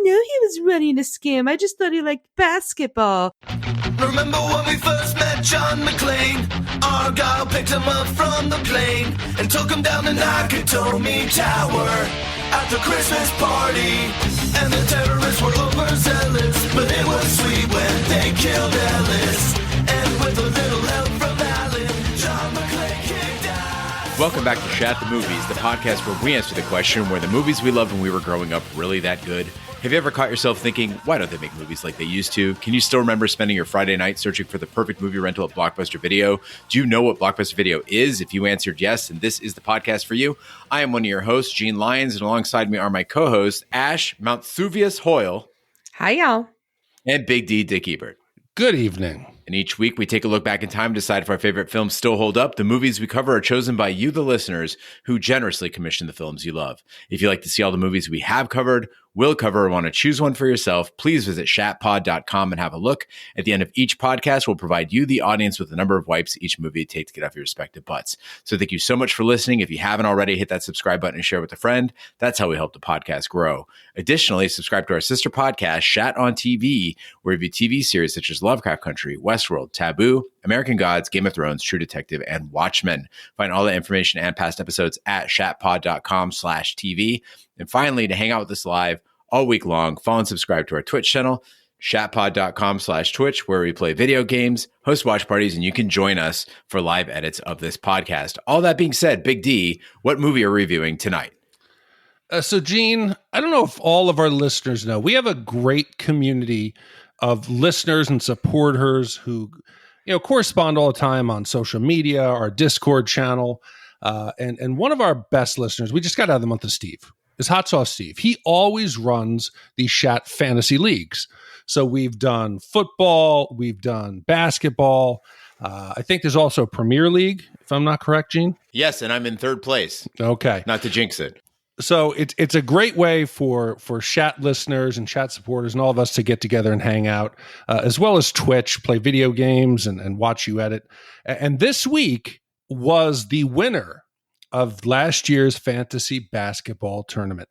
know he was running a scam. I just thought he liked basketball. Remember when we first met John McClane? Argyle picked him up from the plane and took him down the Nakatomi Tower at the Christmas party. And the terrorists were overzealous, but it was sweet when they killed Ellis. And with a little help from Alan, John McClane kicked ass. Welcome back to Shat the Movies, the podcast where we answer the question, were the movies we loved when we were growing up really that good? Have you ever caught yourself thinking, why don't they make movies like they used to? Can you still remember spending your Friday night searching for the perfect movie rental at Blockbuster Video? Do you know what Blockbuster Video is? If you answered yes, and this is the podcast for you. I am one of your hosts, Gene Lyons, and alongside me are my co-hosts, Ash Mount Thuvius Hoyle. Hi, y'all. And Big D, Dick Ebert. Good evening. And each week we take a look back in time, decide if our favorite films still hold up. The movies we cover are chosen by you, the listeners, who generously commission the films you love. If you'd like to see all the movies we have covered, will cover, or want to choose one for yourself, please visit shatpod.com and have a look. At the end of each podcast, we'll provide you, the audience, with the number of wipes each movie takes to get off your respective butts. So thank you so much for listening. If you haven't already, hit that subscribe button and share with a friend. That's how we help the podcast grow. Additionally, subscribe to our sister podcast, Shat on TV, where we review TV series such as Lovecraft Country, Westworld, Taboo, American Gods, Game of Thrones, True Detective, and Watchmen. Find all the information and past episodes at shatpod.com/TV. And finally, to hang out with us live all week long, follow and subscribe to our Twitch channel, shatpod.com/Twitch, where we play video games, host watch parties, and you can join us for live edits of this podcast. All that being said, Big D, what movie are we reviewing tonight? So, Gene, I don't know if all of our listeners know, we have a great community of listeners and supporters who, correspond all the time on social media, our Discord channel. And one of our best listeners, we just got out of the month of Steve, is Hot Sauce Steve. He always runs the Shat Fantasy Leagues. So we've done football, we've done basketball. I think there's also a Premier League, if I'm not correct, Gene? Yes, and I'm in third place. Okay. Not to jinx it. So it's a great way for Shat listeners and Shat supporters and all of us to get together and hang out, as well as Twitch, play video games and watch you edit. And this week was the winner of last year's fantasy basketball tournament.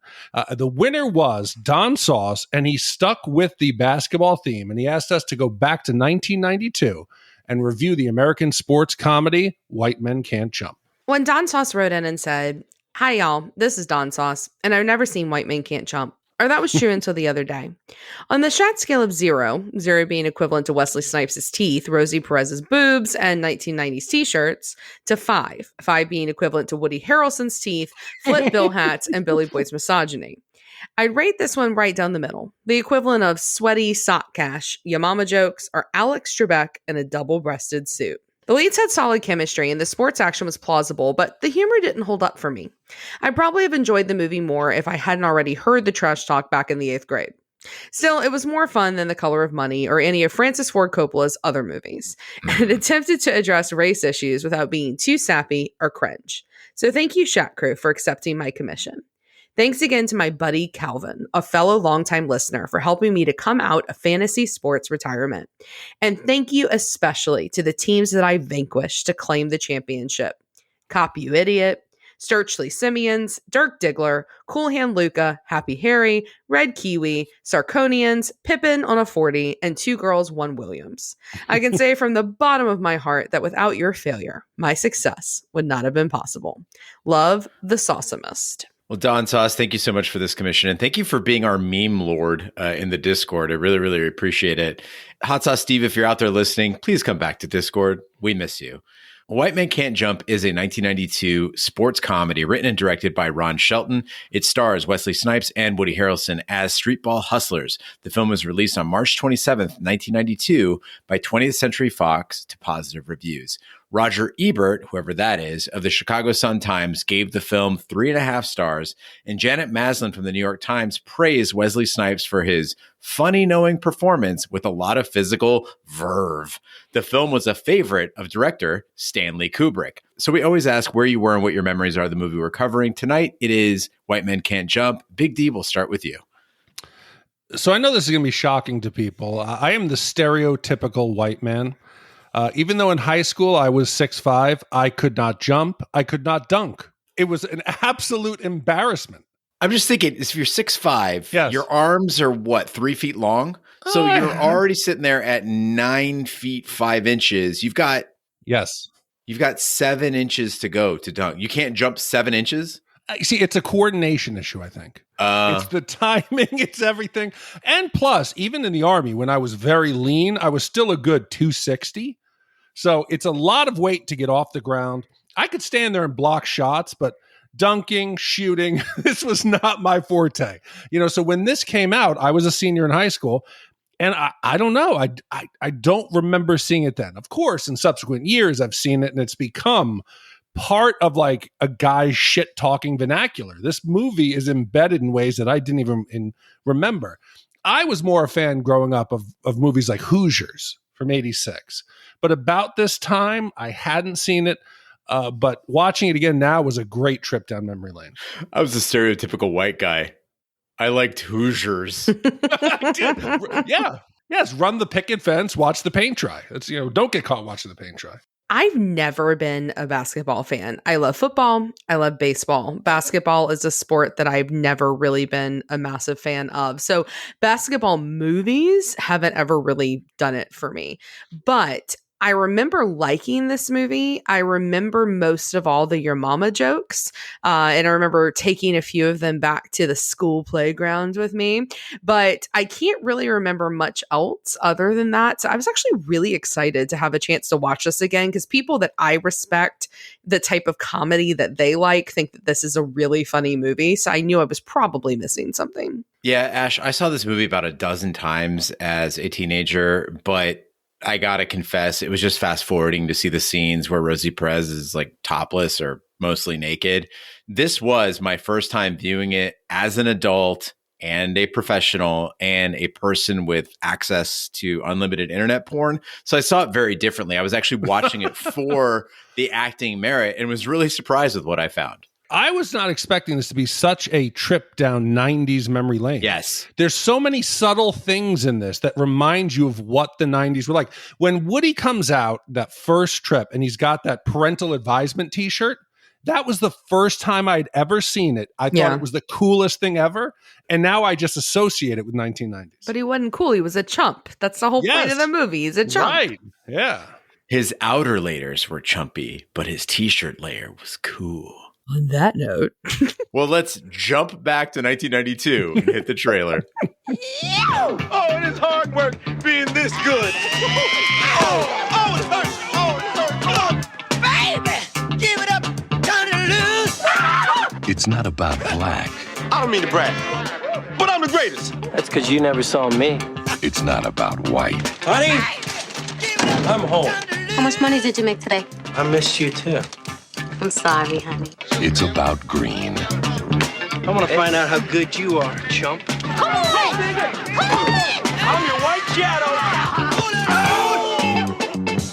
The winner was Don Sauce, and he stuck with the basketball theme, and he asked us to go back to 1992 and review the American sports comedy, White Men Can't Jump. When Don Sauce wrote in and said, "Hi, y'all, this is Don Sauce, and I've never seen White Men Can't Jump," or that was true until the other day. On the Shat scale of 0 being equivalent to Wesley Snipes' teeth, Rosie Perez's boobs, and 1990s t-shirts, to 5 being equivalent to Woody Harrelson's teeth, Flip Bill hats, and Billy Boyd's misogyny. I'd rate this one right down the middle, the equivalent of sweaty sock cash, ya mama jokes, or Alex Trebek in a double-breasted suit. The leads had solid chemistry and the sports action was plausible, but the humor didn't hold up for me. I'd probably have enjoyed the movie more if I hadn't already heard the trash talk back in the 8th grade. Still, it was more fun than The Color of Money or any of Francis Ford Coppola's other movies, and it attempted to address race issues without being too sappy or cringe. So thank you, Shat Crew, for accepting my commission. Thanks again to my buddy Calvin, a fellow longtime listener, for helping me to come out of fantasy sports retirement. And thank you especially to the teams that I vanquished to claim the championship. Cop You Idiot, Sturchley Simeons, Dirk Diggler, Cool Hand Luca, Happy Harry, Red Kiwi, Sarconians, Pippin on a 40, and 2 girls, 1 Williams. I can say from the bottom of my heart that without your failure, my success would not have been possible. Love, the Saucimist. Well, Don Sauce, thank you so much for this commission. And thank you for being our meme lord in the Discord. I really, really appreciate it. Hot Sauce Steve, if you're out there listening, please come back to Discord. We miss you. White Men Can't Jump is a 1992 sports comedy written and directed by Ron Shelton. It stars Wesley Snipes and Woody Harrelson as streetball hustlers. The film was released on March 27th, 1992 by 20th Century Fox to positive reviews. Roger Ebert, whoever that is, of the Chicago Sun-Times gave the film 3.5 stars, and Janet Maslin from the New York Times praised Wesley Snipes for his funny knowing performance with a lot of physical verve. The film was a favorite of director Stanley Kubrick. So we always ask where you were and what your memories are of the movie we're covering. Tonight, it is White Men Can't Jump. Big D, we'll start with you. So I know this is going to be shocking to people. I am the stereotypical white man. Even though in high school I was 6'5", I could not jump. I could not dunk. It was an absolute embarrassment. I'm just thinking, if you're 6'5", Yes. your arms are what, 3 feet long? So you're already sitting there at 9 feet 5 inches. You've got 7 inches to go to dunk. You can't jump 7 inches. See, it's a coordination issue, I think. It's the timing, it's everything. And plus, even in the Army, when I was very lean, I was still a good 260. So it's a lot of weight to get off the ground. I could stand there and block shots, but dunking, shooting, this was not my forte. So when this came out, I was a senior in high school. And I don't know. I don't remember seeing it then. Of course, in subsequent years, I've seen it, and it's become part of like a guy's shit talking vernacular. This movie is embedded in ways that I didn't even remember. I was more a fan growing up of movies like Hoosiers from '86. But about this time, I hadn't seen it. But watching it again now was a great trip down memory lane. I was a stereotypical white guy. I liked Hoosiers. Yeah. Yes. Run the picket fence, watch the paint dry. It's, don't get caught watching the paint dry. I've never been a basketball fan. I love football. I love baseball. Basketball is a sport that I've never really been a massive fan of. So basketball movies haven't ever really done it for me. But I remember liking this movie. I remember most of all the Your Mama jokes. And I remember taking a few of them back to the school playground with me. But I can't really remember much else other than that. So I was actually really excited to have a chance to watch this again because people that I respect, the type of comedy that they like, think that this is a really funny movie. So I knew I was probably missing something. Yeah, Ash, I saw this movie about a dozen times as a teenager, but I gotta confess, it was just fast forwarding to see the scenes where Rosie Perez is like topless or mostly naked. This was my first time viewing it as an adult and a professional and a person with access to unlimited internet porn. So I saw it very differently. I was actually watching it for the acting merit and was really surprised with what I found. I was not expecting this to be such a trip down 90s memory lane. Yes. There's so many subtle things in this that remind you of what the 90s were like. When Woody comes out that first trip and he's got that parental advisement t-shirt, that was the first time I'd ever seen it. I thought it was the coolest thing ever. And now I just associate it with 1990s. But he wasn't cool. He was a chump. That's the whole point of the movie. He's a chump. Right. Yeah. His outer layers were chumpy, but his t-shirt layer was cool. On that note. Well, let's jump back to 1992 and hit the trailer. Oh, it is hard work being this good. Oh, it hurts. Oh, it hurts. Oh, baby, give it up. Turn it loose. It's not about black. I don't mean to brag, but I'm the greatest. That's because you never saw me. It's not about white. Honey, I'm home. How much money did you make today? I missed you too. I'm sorry, honey. It's about green. I want to find out how good you are, chump. I'm your white shadow.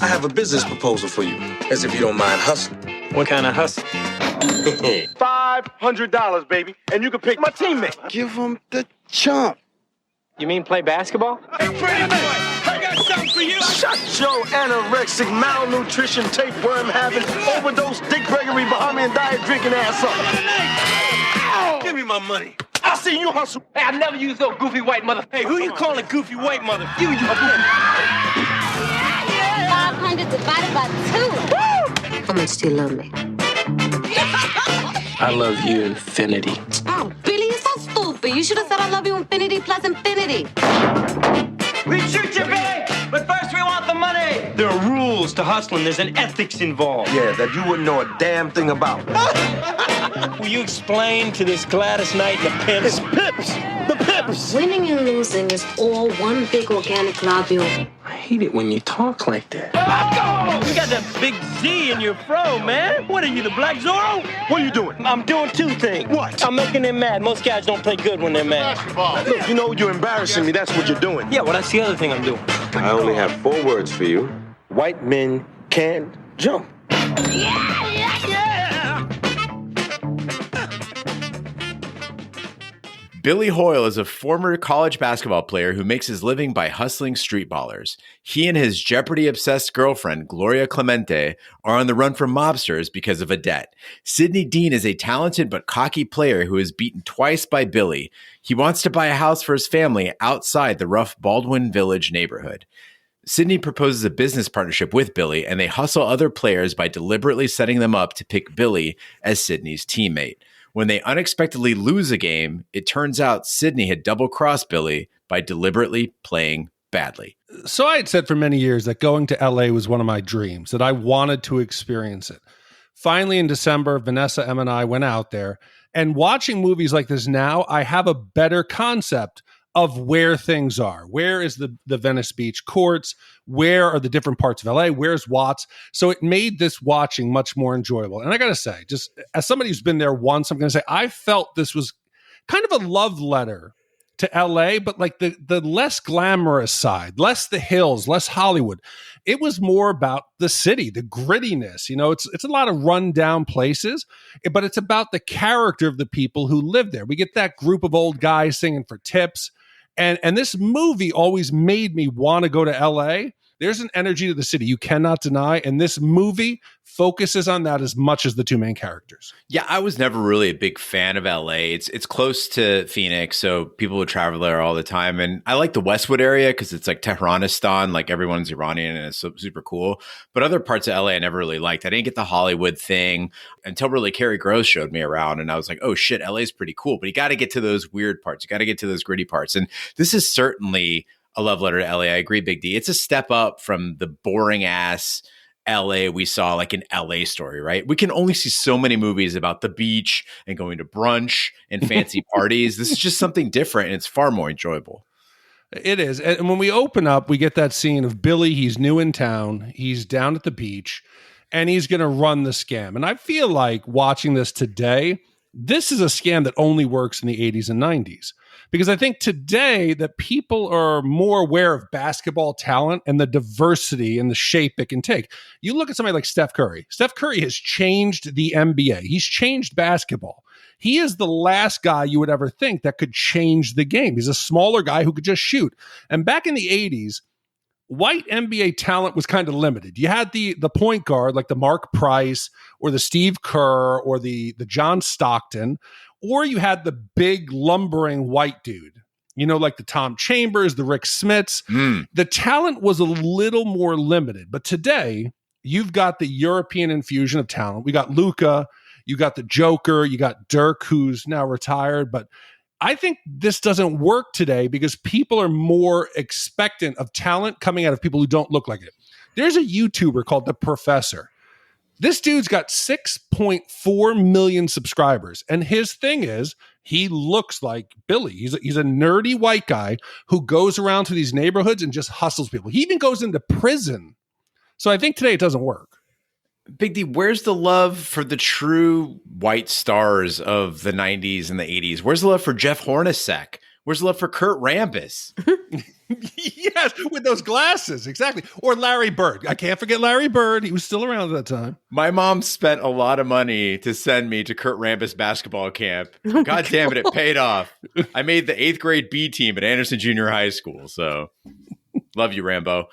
I have a business proposal for you, as if you don't mind hustling. What kind of hustle? $500, baby, and you can pick my teammate. Give him the chump. You mean play basketball? Hey, pretty boy, I got something for you. Shut your anorexic, malnutrition, tapeworm having, overdose, Dick Gregory, Bahamian diet drinking ass up. Give me my money. I seen you hustle. Hey, I never used no goofy white mother. Hey, who you calling goofy white mother? You goofy. 500 divided by 2. How much do you love me? I love you, infinity. Oh, Billy, you're so stupid. You should have said I love you infinity plus infinity. We shoot you, Billy, but first we want the money. There are rules to hustling. There's an ethics involved. Yeah, that you wouldn't know a damn thing about. Will you explain to this Gladys Knight and the pimps? It's pips. The pips. Winning and losing is all one big organic globule. I hate it when you talk like that. You got that big Z in your fro, man. What are you, the Black Zorro? What are you doing? I'm doing two things. What? I'm making them mad. Most guys don't play good when they're mad. Look, you know you're embarrassing me. That's what you're doing. Yeah, well, that's the other thing I'm doing. I only have 4 words for you. White men can't jump. Billy Hoyle is a former college basketball player who makes his living by hustling street ballers. He and his Jeopardy-obsessed girlfriend, Gloria Clemente, are on the run from mobsters because of a debt. Sidney Deane is a talented but cocky player who is beaten twice by Billy. He wants to buy a house for his family outside the rough Baldwin Village neighborhood. Sidney proposes a business partnership with Billy, and they hustle other players by deliberately setting them up to pick Billy as Sidney's teammate. When they unexpectedly lose a game, it turns out Sidney had double-crossed Billy by deliberately playing badly. So I had said for many years that going to LA was one of my dreams, that I wanted to experience it. Finally, in December, Vanessa, Em, and I went out there. And watching movies like this now, I have a better concept of where things are. Where is the Venice Beach courts? Where are the different parts of LA? Where's Watts? So it made this watching much more enjoyable. And I got to say, just as somebody who's been there once, I'm going to say I felt this was kind of a love letter to LA, but like the less glamorous side, less the hills, less Hollywood. It was more about the city, the grittiness. You know, it's a lot of rundown places, but it's about the character of the people who live there. We get that group of old guys singing for tips. And this movie always made me want to go to LA. There's an energy to the city you cannot deny. And this movie focuses on that as much as the two main characters. Yeah, I was never really a big fan of LA. It's close to Phoenix, so people would travel there all the time. And I like the Westwood area because it's like Tehranistan, like everyone's Iranian and it's super cool. But other parts of LA I never really liked. I didn't get the Hollywood thing until really Carrie Gross showed me around. And I was like, oh shit, LA's pretty cool. But you got to get to those weird parts. You got to get to those gritty parts. And this is certainly a love letter to LA. I agree, Big D. It's a step up from the boring ass LA we saw like an LA Story, right? We can only see so many movies about the beach and going to brunch and fancy parties. This is just something different and it's far more enjoyable. It is. And when we open up, we get that scene of Billy. He's new in town. He's down at the beach and he's going to run the scam. And I feel like watching this today, this is a scam that only works in the 80s and 90s. Because I think today that people are more aware of basketball talent and the diversity and the shape it can take. You look at somebody like Steph Curry. Steph Curry has changed the NBA. He's changed basketball. He is the last guy you would ever think that could change the game. He's a smaller guy who could just shoot. And back in the 80s, white NBA talent was kind of limited. You had the point guard like the Mark Price or the Steve Kerr or the John Stockton, or you had the big lumbering white dude, you know, like the Tom Chambers, the Rick Smits. The talent was a little more limited. But today, you've got the European infusion of talent. We got Luka, you got the Joker, you got Dirk, who's now retired. But I think this doesn't work today because people are more expectant of talent coming out of people who don't look like it. There's a YouTuber called The Professor. This dude's got 6.4 million subscribers. And his thing is he looks like Billy. He's a nerdy white guy who goes around to these neighborhoods and just hustles people. He even goes into prison. So I think today it doesn't work. Big D, where's the love for the true white stars of the 90s and the 80s? Where's the love for Jeff Hornacek? Where's the love for Kurt Rambis? Yes, with those glasses, exactly. Or Larry Bird. I can't forget Larry Bird. He was still around at that time. My mom spent a lot of money to send me to Kurt Rambis basketball camp. God damn it, it paid off. I made the 8th grade B team at Anderson Junior High School. So love you, Rambo.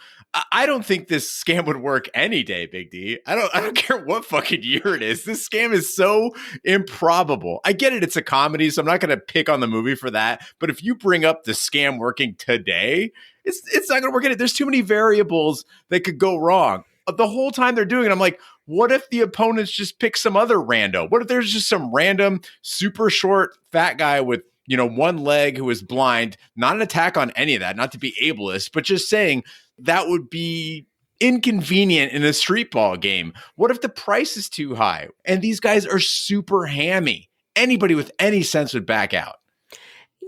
I don't think this scam would work any day, Big D. I don't care what fucking year it is. This scam is so improbable. I get it. It's a comedy, so I'm not going to pick on the movie for that. But if you bring up the scam working today, it's not going to work. There's too many variables that could go wrong. The whole time they're doing it, I'm like, what if the opponents just pick some other rando? What if there's just some random super short fat guy with, you know, one leg who is blind? Not an attack on any of that, not to be ableist, but just saying that would be inconvenient in a street ball game. What if the price is too high and these guys are super hammy? Anybody with any sense would back out.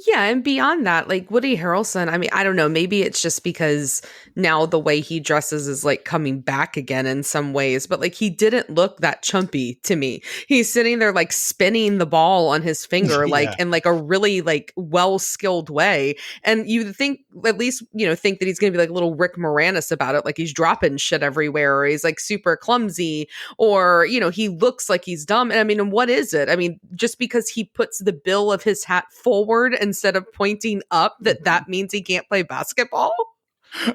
Yeah, and beyond that, like Woody Harrelson, I mean, I don't know, maybe it's just because now the way he dresses is like coming back again in some ways, but like he didn't look that chumpy to me. He's sitting there like spinning the ball on his finger, like in like a really like well-skilled way. And you think at least, think that he's going to be like little Rick Moranis about it. Like he's dropping shit everywhere, or he's like super clumsy, or, he looks like he's dumb. And I mean, and what is it? I mean, just because he puts the bill of his hat forward instead of pointing up, that means he can't play basketball?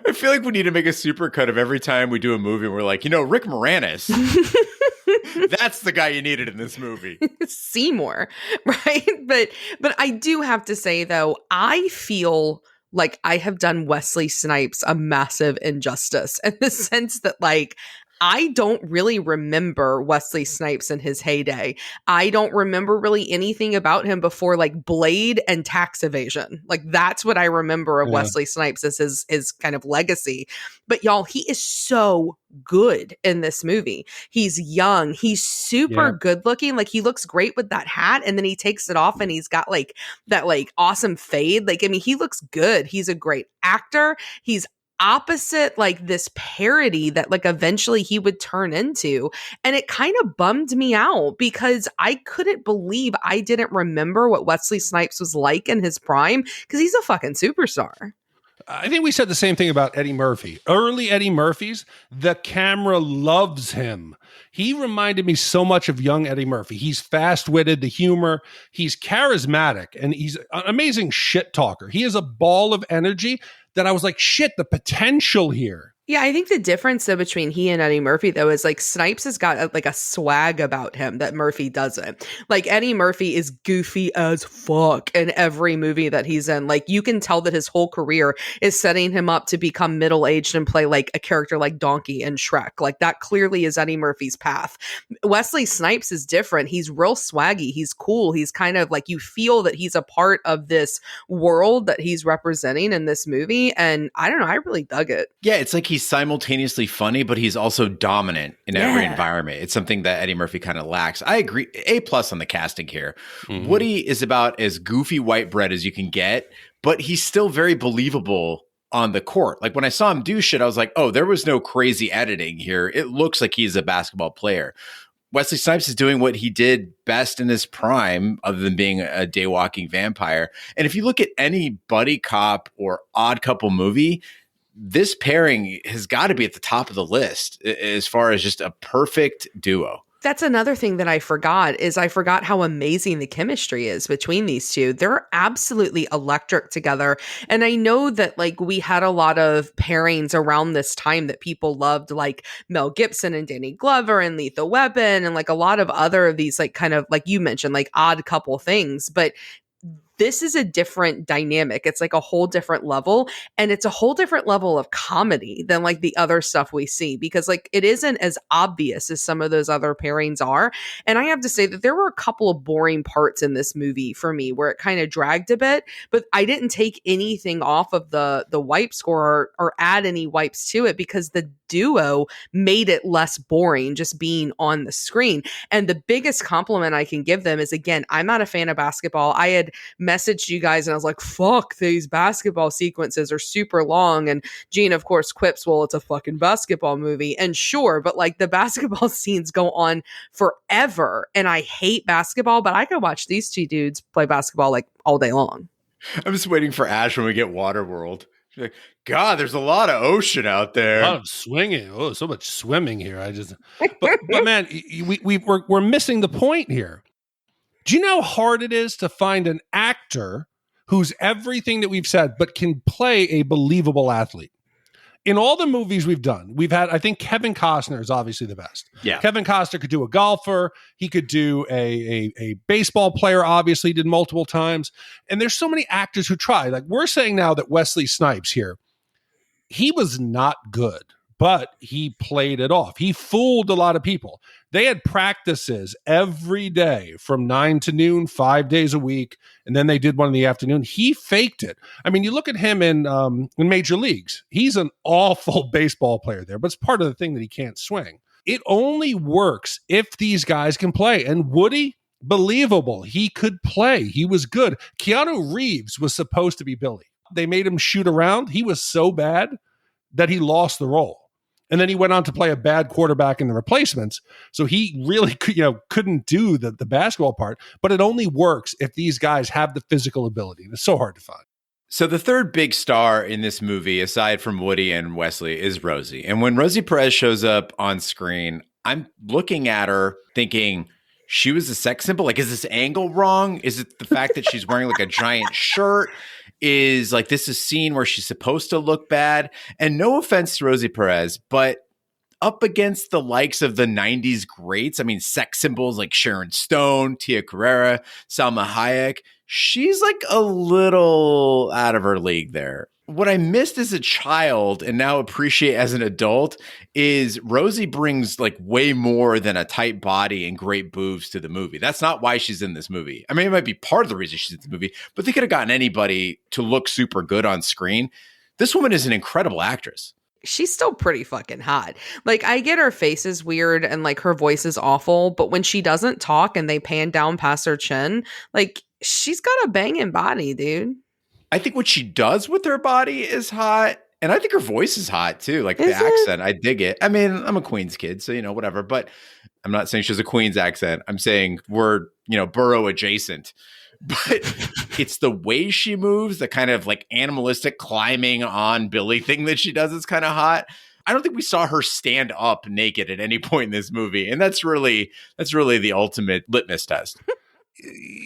I feel like we need to make a supercut of every time we do a movie. We're like, Rick Moranis. That's the guy you needed in this movie. Seymour, right? But I do have to say, though, I feel like I have done Wesley Snipes a massive injustice in the sense that, like, I don't really remember Wesley Snipes in his heyday. I don't remember really anything about him before like Blade and Tax Evasion. Like that's what I remember of Wesley Snipes as his kind of legacy. But y'all, he is so good in this movie. He's young. He's super good looking. Like he looks great with that hat, and then he takes it off and he's got like that like awesome fade. Like, I mean, he looks good. He's a great actor. He's opposite like this parody that like eventually he would turn into, and it kind of bummed me out because I couldn't believe I didn't remember what Wesley Snipes was like in his prime, because he's a fucking superstar. I think we said the same thing about Eddie Murphy. Early Eddie Murphys, the camera loves him. He reminded me so much of young Eddie Murphy. He's fast-witted, the humor. He's charismatic, and he's an amazing shit talker. He has a ball of energy that I was like, shit, the potential here. Yeah, I think the difference though between he and Eddie Murphy though is like Snipes has got like a swag about him that Murphy doesn't. Like Eddie Murphy is goofy as fuck in every movie that he's in. Like you can tell that his whole career is setting him up to become middle-aged and play like a character like Donkey in Shrek. Like that clearly is Eddie Murphy's path. Wesley Snipes is different. He's real swaggy. He's cool. He's kind of like, you feel that he's a part of this world that he's representing in this movie. And I don't know, I really dug it. Yeah, it's like he's simultaneously funny, but he's also dominant in every environment. It's something that Eddie Murphy kind of lacks. I agree. A+ on the casting here. Mm-hmm. Woody is about as goofy white bread as you can get, but he's still very believable on the court. Like when I saw him do shit, I was like, oh, there was no crazy editing here. It looks like he's a basketball player. Wesley Snipes is doing what he did best in his prime, other than being a day-walking vampire. And if you look at any buddy cop or odd couple movie, this pairing has got to be at the top of the list as far as just a perfect duo. That's another thing that I forgot how amazing the chemistry is between these two. They're absolutely electric together. And I know that like we had a lot of pairings around this time that people loved, like Mel Gibson and Danny Glover and Lethal Weapon and like a lot of other of these like kind of like you mentioned, like odd couple things. But this is a different dynamic. It's like a whole different level, and it's a whole different level of comedy than like the other stuff we see, because like it isn't as obvious as some of those other pairings are. And I have to say that there were a couple of boring parts in this movie for me where it kind of dragged a bit, but I didn't take anything off of the wipe score or add any wipes to it, because the duo made it less boring just being on the screen. And the biggest compliment I can give them is, again, I'm not a fan of basketball. I had messaged you guys and I was like, fuck, these basketball sequences are super long. And Gene, of course, quips, well, it's a fucking basketball movie. And sure, but like the basketball scenes go on forever. And I hate basketball, but I could watch these two dudes play basketball like all day long. I'm just waiting for Ash when we get Waterworld. She's like, God, there's a lot of ocean out there. A lot of swinging. Oh, so much swimming here. But man, we're missing the point here. Do you know how hard it is to find an actor who's everything that we've said, but can play a believable athlete? In all the movies we've done, we've had, I think Kevin Costner is obviously the best. Yeah. Kevin Costner could do a golfer. He could do a baseball player, obviously did multiple times. And there's so many actors who try. Like we're saying now that Wesley Snipes here, he was not good, but he played it off. He fooled a lot of people. They had practices every day from 9 to noon, 5 days a week, and then they did one in the afternoon. He faked it. I mean, you look at him in major leagues. He's an awful baseball player there, but it's part of the thing that he can't swing. It only works if these guys can play. And Woody, believable. He could play. He was good. Keanu Reeves was supposed to be Billy. They made him shoot around. He was so bad that he lost the role. And then he went on to play a bad quarterback in The Replacements. So he really couldn't do the basketball part. But it only works if these guys have the physical ability. And it's so hard to find. So the third big star in this movie, aside from Woody and Wesley, is Rosie. And when Rosie Perez shows up on screen, I'm looking at her thinking, she was a sex symbol? Like, is this angle wrong? Is it the fact that she's wearing like a giant shirt? Is like this a scene where she's supposed to look bad? And no offense to Rosie Perez, but up against the likes of the 90s greats, I mean, sex symbols like Sharon Stone, Tia Carrere, Salma Hayek, she's like a little out of her league there. What I missed as a child and now appreciate as an adult is Rosie brings like way more than a tight body and great boobs to the movie. That's not why she's in this movie. I mean, it might be part of the reason she's in the movie, but they could have gotten anybody to look super good on screen. This woman is an incredible actress. She's still pretty fucking hot. Like, I get her face is weird and like her voice is awful, but when she doesn't talk and they pan down past her chin, like she's got a banging body, dude. I think what she does with her body is hot. And I think her voice is hot too. Like the accent, I dig it. I mean, I'm a Queens kid, so, whatever. But I'm not saying she has a Queens accent. I'm saying we're, borough adjacent. But it's the way she moves, the kind of like animalistic climbing on Billy thing that she does is kind of hot. I don't think we saw her stand up naked at any point in this movie. And that's really the ultimate litmus test.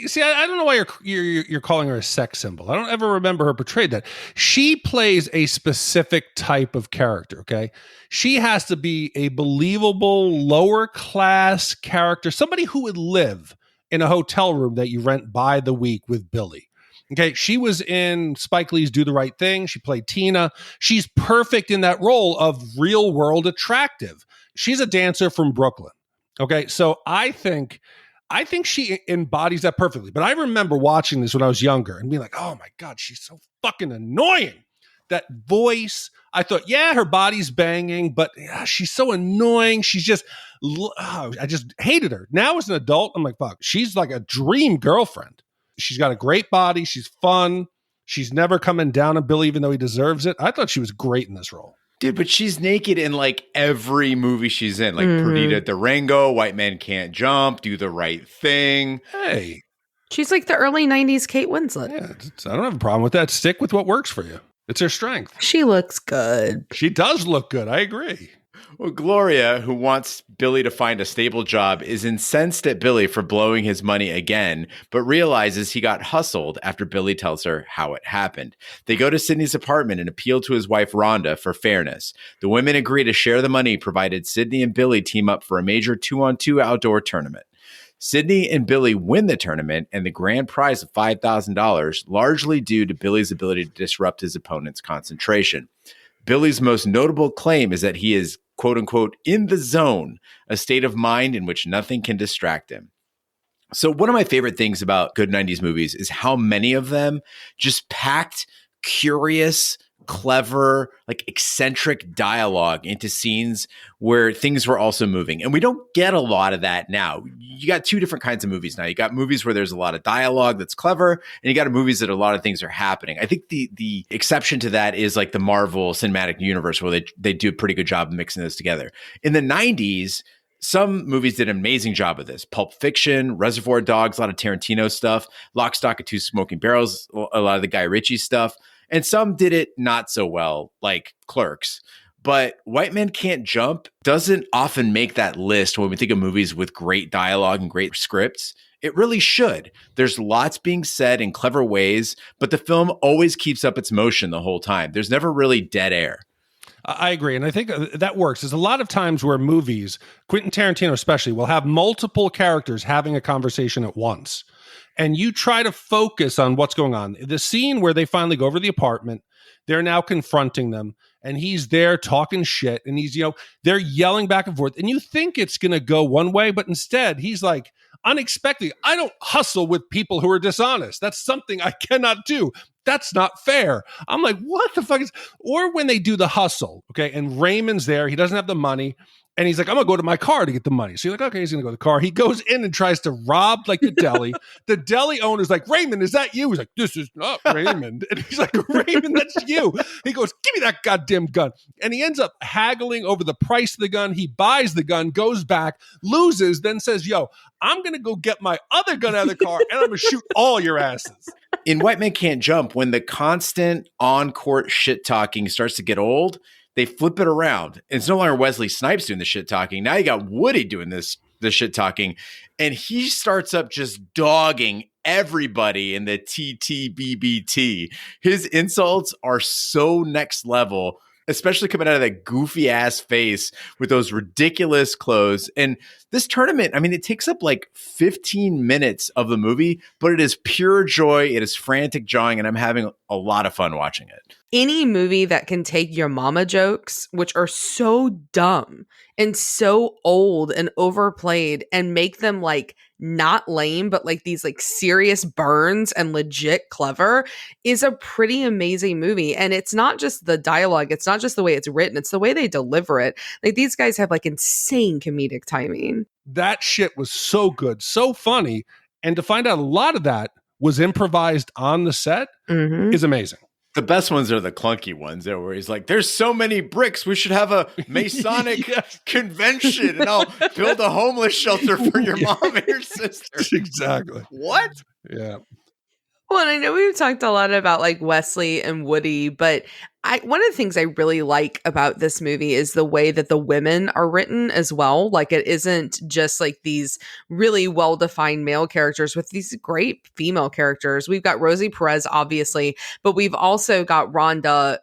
See, I don't know why you're calling her a sex symbol. I don't ever remember her portrayed that. She plays a specific type of character, okay? She has to be a believable lower class character, somebody who would live in a hotel room that you rent by the week with Billy. Okay, she was in Spike Lee's Do the Right Thing. She played Tina. She's perfect in that role of real world attractive. She's a dancer from Brooklyn. Okay, so I think she embodies that perfectly. But I remember watching this when I was younger and being like, oh my God, she's so fucking annoying. That voice, I thought, yeah, her body's banging, but she's so annoying. She's just, I just hated her. Now as an adult, I'm like, fuck, she's like a dream girlfriend. She's got a great body. She's fun. She's never coming down on Billy, even though he deserves it. I thought she was great in this role. Dude, but she's naked in like every movie she's in. Like Perdita Durango, White Men Can't Jump, Do the Right Thing. Hey. She's like the early 90s Kate Winslet. Yeah, I don't have a problem with that. Stick with what works for you. It's her strength. She looks good. She does look good. I agree. Well, Gloria, who wants Billy to find a stable job, is incensed at Billy for blowing his money again, but realizes he got hustled after Billy tells her how it happened. They go to Sidney's apartment and appeal to his wife, Rhonda, for fairness. The women agree to share the money, provided Sidney and Billy team up for a major 2-on-2 outdoor tournament. Sidney and Billy win the tournament and the grand prize of $5,000, largely due to Billy's ability to disrupt his opponent's concentration. Billy's most notable claim is that he is, quote unquote, in the zone, a state of mind in which nothing can distract him. So one of my favorite things about good 90s movies is how many of them just packed curious, clever, like eccentric dialogue into scenes where things were also moving. And we don't get a lot of that now. You got two different kinds of movies now. You got movies where there's a lot of dialogue that's clever, and you got movies that a lot of things are happening. I think the exception to that is like the Marvel Cinematic Universe, where they do a pretty good job of mixing those together. In the 90s, some movies did an amazing job of this. Pulp Fiction, Reservoir Dogs, a lot of Tarantino stuff, Lock, Stock, and Two Smoking Barrels, a lot of the Guy Ritchie stuff. And some did it not so well, like Clerks. But White Men Can't Jump doesn't often make that list when we think of movies with great dialogue and great scripts. It really should. There's lots being said in clever ways, but the film always keeps up its motion the whole time. There's never really dead air. I agree. And I think that works. There's a lot of times where movies, Quentin Tarantino especially, will have multiple characters having a conversation at once. And you try to focus on what's going on. The scene where they finally go over to the apartment, they're now confronting them, and he's there talking shit, and he's, they're yelling back and forth. And you think it's going to go one way, but instead he's like, unexpectedly, I don't hustle with people who are dishonest. That's something I cannot do. That's not fair. I'm like, what the fuck is, or when they do the hustle, okay, and Raymond's there, he doesn't have the money, and he's like, I'm going to go to my car to get the money. So you're like, okay, he's going to go to the car. He goes in and tries to rob like the deli. The deli owner's like, Raymond, is that you? He's like, this is not Raymond. And he's like, Raymond, that's you. He goes, give me that goddamn gun. And he ends up haggling over the price of the gun. He buys the gun, goes back, loses, then says, yo, I'm going to go get my other gun out of the car and I'm going to shoot all your asses. In White Men Can't Jump, when the constant on-court shit-talking starts to get old, they flip it around. It's no longer Wesley Snipes doing the shit-talking. Now you got Woody doing the shit-talking, and he starts up just dogging everybody in the TTBBT. His insults are so next level, especially coming out of that goofy ass face with those ridiculous clothes. And this tournament, I mean, it takes up like 15 minutes of the movie, but it is pure joy. It is frantic jawing, and I'm having a lot of fun watching it. Any movie that can take your mama jokes, which are so dumb and so old and overplayed, and make them like not lame, but like these like serious burns and legit clever, is a pretty amazing movie. And it's not just the dialogue. It's not just the way it's written. It's the way they deliver it. Like these guys have like insane comedic timing. That shit was so good, so funny. And to find out a lot of that was improvised on the set is amazing. The best ones are the clunky ones there where he's like, there's so many bricks. We should have a Masonic convention and I'll build a homeless shelter for your mom and your sister. Exactly. What? Yeah. Well, and I know we've talked a lot about like Wesley and Woody, but one of the things I really like about this movie is the way that the women are written as well. Like it isn't just like these really well-defined male characters with these great female characters. We've got Rosie Perez, obviously, but we've also got Rhonda,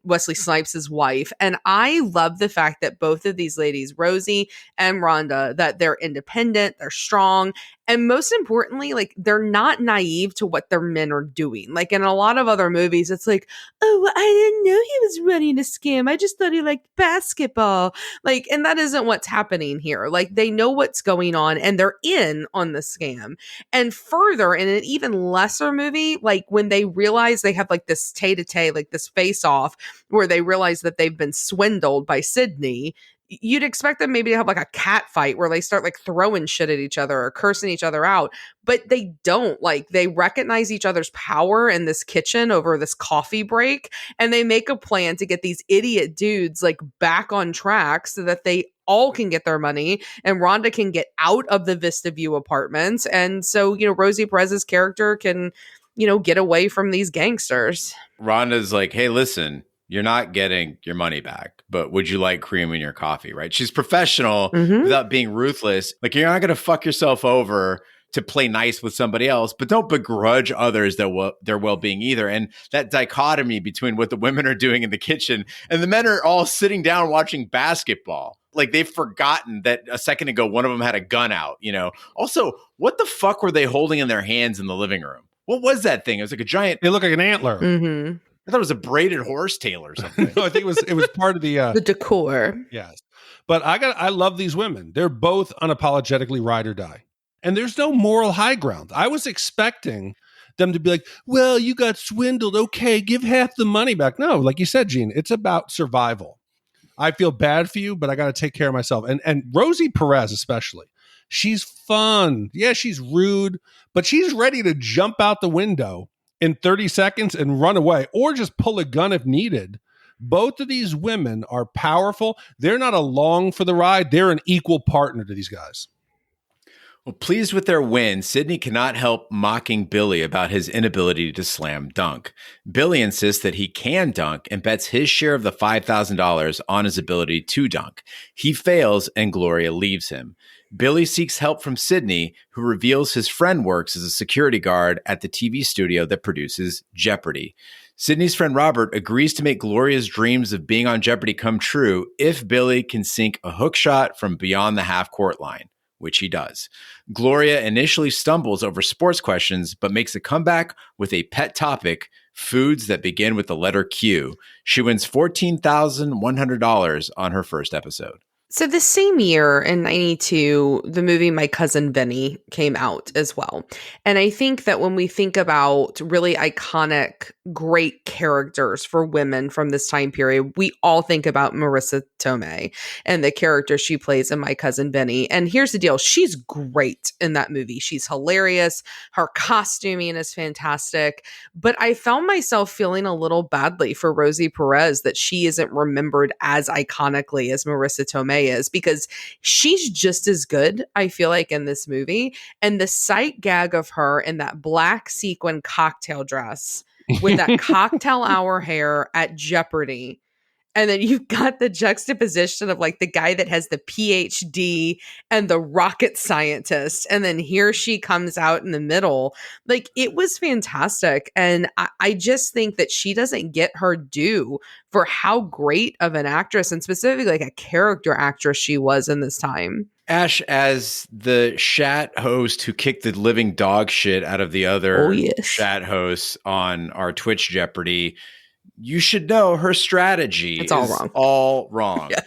Wesley Snipes' wife. And I love the fact that both of these ladies, Rosie and Rhonda, that they're independent, they're strong, and most importantly, like they're not naive to what their men are doing. Like in a lot of other movies, it's like, oh, I didn't know he was running a scam. I just thought he liked basketball. Like, and that isn't what's happening here. Like they know what's going on and they're in on the scam. And further, in an even lesser movie, like when they realize they have like this tete-a-tete, like this face-off where they realize that they've been swindled by Sidney, you'd expect them maybe to have like a cat fight where they start like throwing shit at each other or cursing each other out, but they don't. Like they recognize each other's power in this kitchen over this coffee break, and they make a plan to get these idiot dudes like back on track so that they all can get their money and Rhonda can get out of the Vista View apartments. And so, you know, Rosie Perez's character can, you know, get away from these gangsters. Rhonda's like, hey, listen, you're not getting your money back, but would you like cream in your coffee, right? She's professional without being ruthless. Like, you're not going to fuck yourself over to play nice with somebody else, but don't begrudge others their well-being either. And that dichotomy between what the women are doing in the kitchen and the men are all sitting down watching basketball. Like they've forgotten that a second ago, one of them had a gun out, you know? Also, what the fuck were they holding in their hands in the living room? What was that thing? It was like a giant... It looked like an antler. I thought it was a braided horse tail or something. No, I think it was part of the the decor. Yes. But I love these women. They're both unapologetically ride or die. And there's no moral high ground. I was expecting them to be like, well, you got swindled. Okay, give half the money back. No, like you said, Gene, it's about survival. I feel bad for you, but I got to take care of myself. And Rosie Perez especially, she's fun. Yeah, she's rude, but she's ready to jump out the window in 30 seconds and run away or just pull a gun if needed. Both of these women are powerful. They're not along for the ride. They're an equal partner to these guys. Well, pleased with their win, Sidney cannot help mocking Billy about his inability to slam dunk. Billy insists that he can dunk and bets his share of the $5,000 on his ability to dunk. He fails and Gloria leaves him. Billy seeks help from Sidney, who reveals his friend works as a security guard at the TV studio that produces Jeopardy. Sidney's friend Robert agrees to make Gloria's dreams of being on Jeopardy come true if Billy can sink a hook shot from beyond the half-court line, which he does. Gloria initially stumbles over sports questions, but makes a comeback with a pet topic, foods that begin with the letter Q. She wins $14,100 on her first episode. So the same year in 92, the movie My Cousin Vinny came out as well. And I think that when we think about really iconic, great characters for women from this time period, we all think about Marissa Tomei and the character she plays in My Cousin Vinny. And here's the deal. She's great in that movie. She's hilarious. Her costuming is fantastic. But I found myself feeling a little badly for Rosie Perez that she isn't remembered as iconically as Marissa Tomei. Monet is, because she's just as good, I feel like, in this movie. And the sight gag of her in that black sequin cocktail dress with that cocktail hour hair at Jeopardy. And then you've got the juxtaposition of like the guy that has the PhD and the rocket scientist. And then here she comes out in the middle. Like, it was fantastic. And I just think that she doesn't get her due for how great of an actress, and specifically like a character actress, she was in this time. Ash, as the Shat host who kicked the living dog shit out of the other Shat hosts on our Twitch Jeopardy, you should know her strategy it's all is wrong. all wrong. Yeah.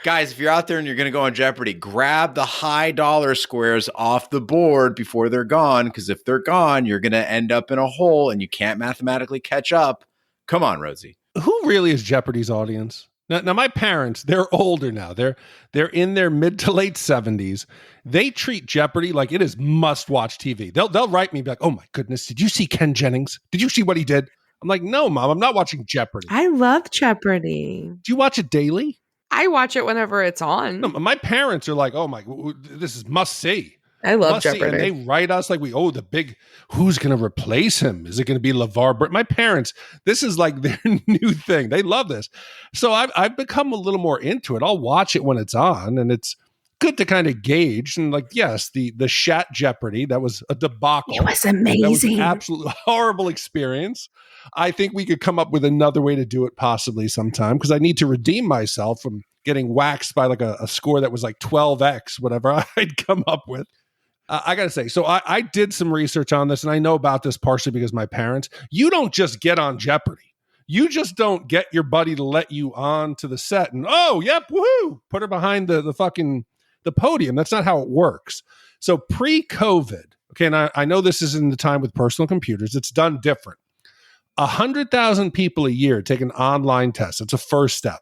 Guys, if you're out there and you're going to go on Jeopardy, grab the high dollar squares off the board before they're gone, because if they're gone, you're going to end up in a hole and you can't mathematically catch up. Come on, Rosie. Who really is Jeopardy's audience? Now, my parents, they're older now. They're in their mid to late 70s. They treat Jeopardy like it is must-watch TV. They'll write me back, "Oh my goodness, did you see Ken Jennings? Did you see what he did?" I'm like, "No, Mom, I'm not watching Jeopardy." I love Jeopardy. Do you watch it daily? I watch it whenever it's on. No, my parents are like, "Oh my, this is must see." I love Must see. Jeopardy. And they write us like the big, who's going to replace him? Is it going to be LeVar Burton? My parents, this is like their new thing. They love this. So I've become a little more into it. I'll watch it when it's on, and it's good to kind of gauge. And like, yes, the Shat Jeopardy, that was a debacle. It was amazing. That was an absolutely horrible experience. I think we could come up with another way to do it possibly sometime, because I need to redeem myself from getting waxed by like a score that was like 12x, whatever I'd come up with. I got to say, so I did some research on this, and I know about this partially because my parents, you don't just get on Jeopardy. You just don't get your buddy to let you on to the set and, "Oh, yep, woohoo, put her behind the podium." That's not how it works. So pre-COVID, okay, and I know this is in the time with personal computers, it's done different. 100,000 people a year take an online test. It's a first step.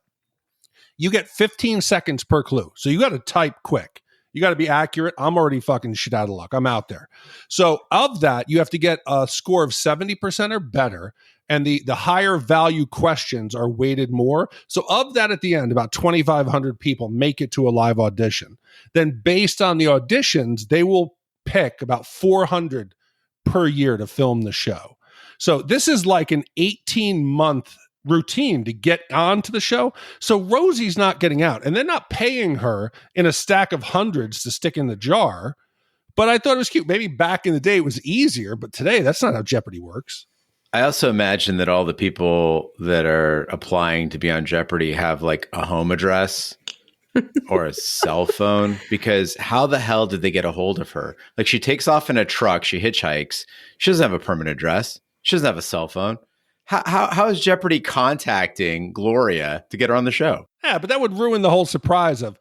You get 15 seconds per clue. So you got to type quick. You got to be accurate. I'm already fucking shit out of luck. I'm out there. So of that, you have to get a score of 70% or better. And the higher value questions are weighted more. So of that, at the end, about 2,500 people make it to a live audition. Then based on the auditions, they will pick about 400 per year to film the show. So this is like an 18-month routine to get onto the show. So Rosie's not getting out, and they're not paying her in a stack of hundreds to stick in the jar. But I thought it was cute. Maybe back in the day it was easier, but today that's not how Jeopardy works. I also imagine that all the people that are applying to be on Jeopardy have like a home address or a cell phone, because how the hell did they get a hold of her? Like, she takes off in a truck, she hitchhikes. She doesn't have a permanent address. She doesn't have a cell phone. How is Jeopardy contacting Gloria to get her on the show? Yeah, but that would ruin the whole surprise of,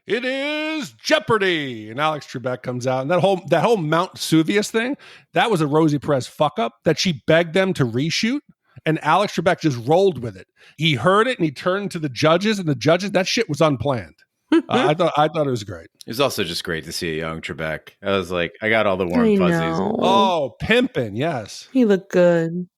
"It is Jeopardy!" And Alex Trebek comes out. And that whole Mount Vesuvius thing, that was a Rosie Perez fuck up that she begged them to reshoot. And Alex Trebek just rolled with it. He heard it and he turned to the judges, and the judges, that shit was unplanned. I thought it was great. It was also just great to see a young Trebek. I was like, I got all the warm fuzzies. Oh, pimpin', yes. He looked good.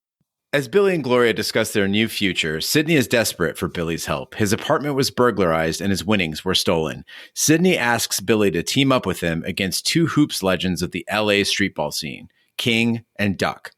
As Billy and Gloria discuss their new future, Sidney is desperate for Billy's help. His apartment was burglarized and his winnings were stolen. Sidney asks Billy to team up with him against two hoops legends of the LA streetball scene, King and Duck.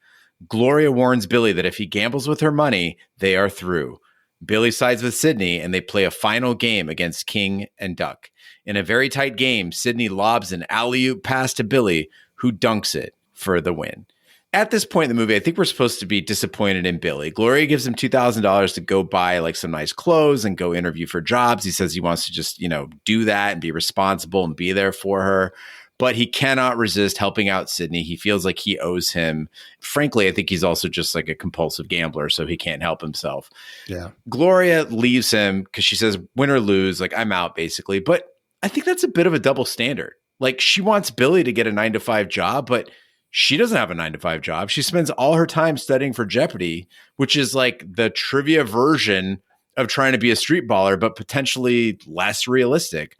Gloria warns Billy that if he gambles with her money, they are through. Billy sides with Sidney, and they play a final game against King and Duck. In a very tight game, Sidney lobs an alley-oop pass to Billy, who dunks it for the win. At this point in the movie, I think we're supposed to be disappointed in Billy. Gloria gives him $2,000 to go buy like some nice clothes and go interview for jobs. He says he wants to just, do that and be responsible and be there for her. But he cannot resist helping out Sidney. He feels like he owes him. Frankly, I think he's also just like a compulsive gambler, so he can't help himself. Yeah. Gloria leaves him because she says, win or lose, like, I'm out, basically. But I think that's a bit of a double standard. Like, she wants Billy to get a 9-to-5 job, but she doesn't have a 9-to-5 job. She spends all her time studying for Jeopardy, which is like the trivia version of trying to be a street baller, but potentially less realistic.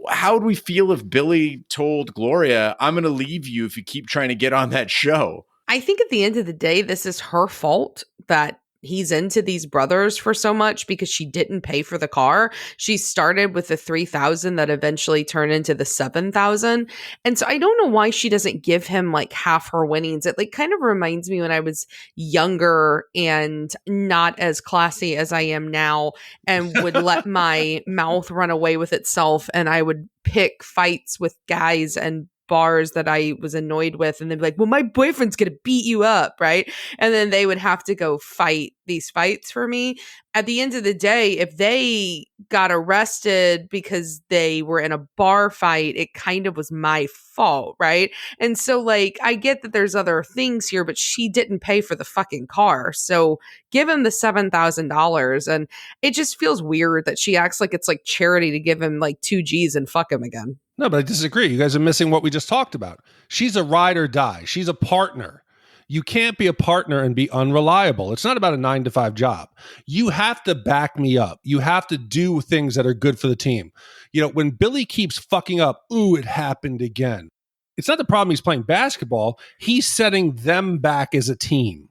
How would we feel if Billy told Gloria, I'm going to leave you if you keep trying to get on that show? I think at the end of the day, this is her fault that he's into these brothers for so much because she didn't pay for the car. She started with the $3,000 that eventually turned into the $7,000. And so I don't know why she doesn't give him like half her winnings. It like kind of reminds me when I was younger and not as classy as I am now, and would let my mouth run away with itself, and I would pick fights with guys and bars that I was annoyed with, and they'd be like, well, my boyfriend's gonna beat you up, right? And then they would have to go fight these fights for me. At the end of the day, if they got arrested because they were in a bar fight, it kind of was my fault, right? And so like I get that there's other things here, but she didn't pay for the fucking car. So give him the $7,000. And it just feels weird that she acts like it's like charity to give him like 2 G's and fuck him again. No, but I disagree. You guys are missing what we just talked about. She's a ride or die. She's a partner. You can't be a partner and be unreliable. It's not about a 9-to-5 job. You have to back me up. You have to do things that are good for the team. You know, when Billy keeps fucking up, ooh, it happened again. It's not the problem he's playing basketball. He's setting them back as a team.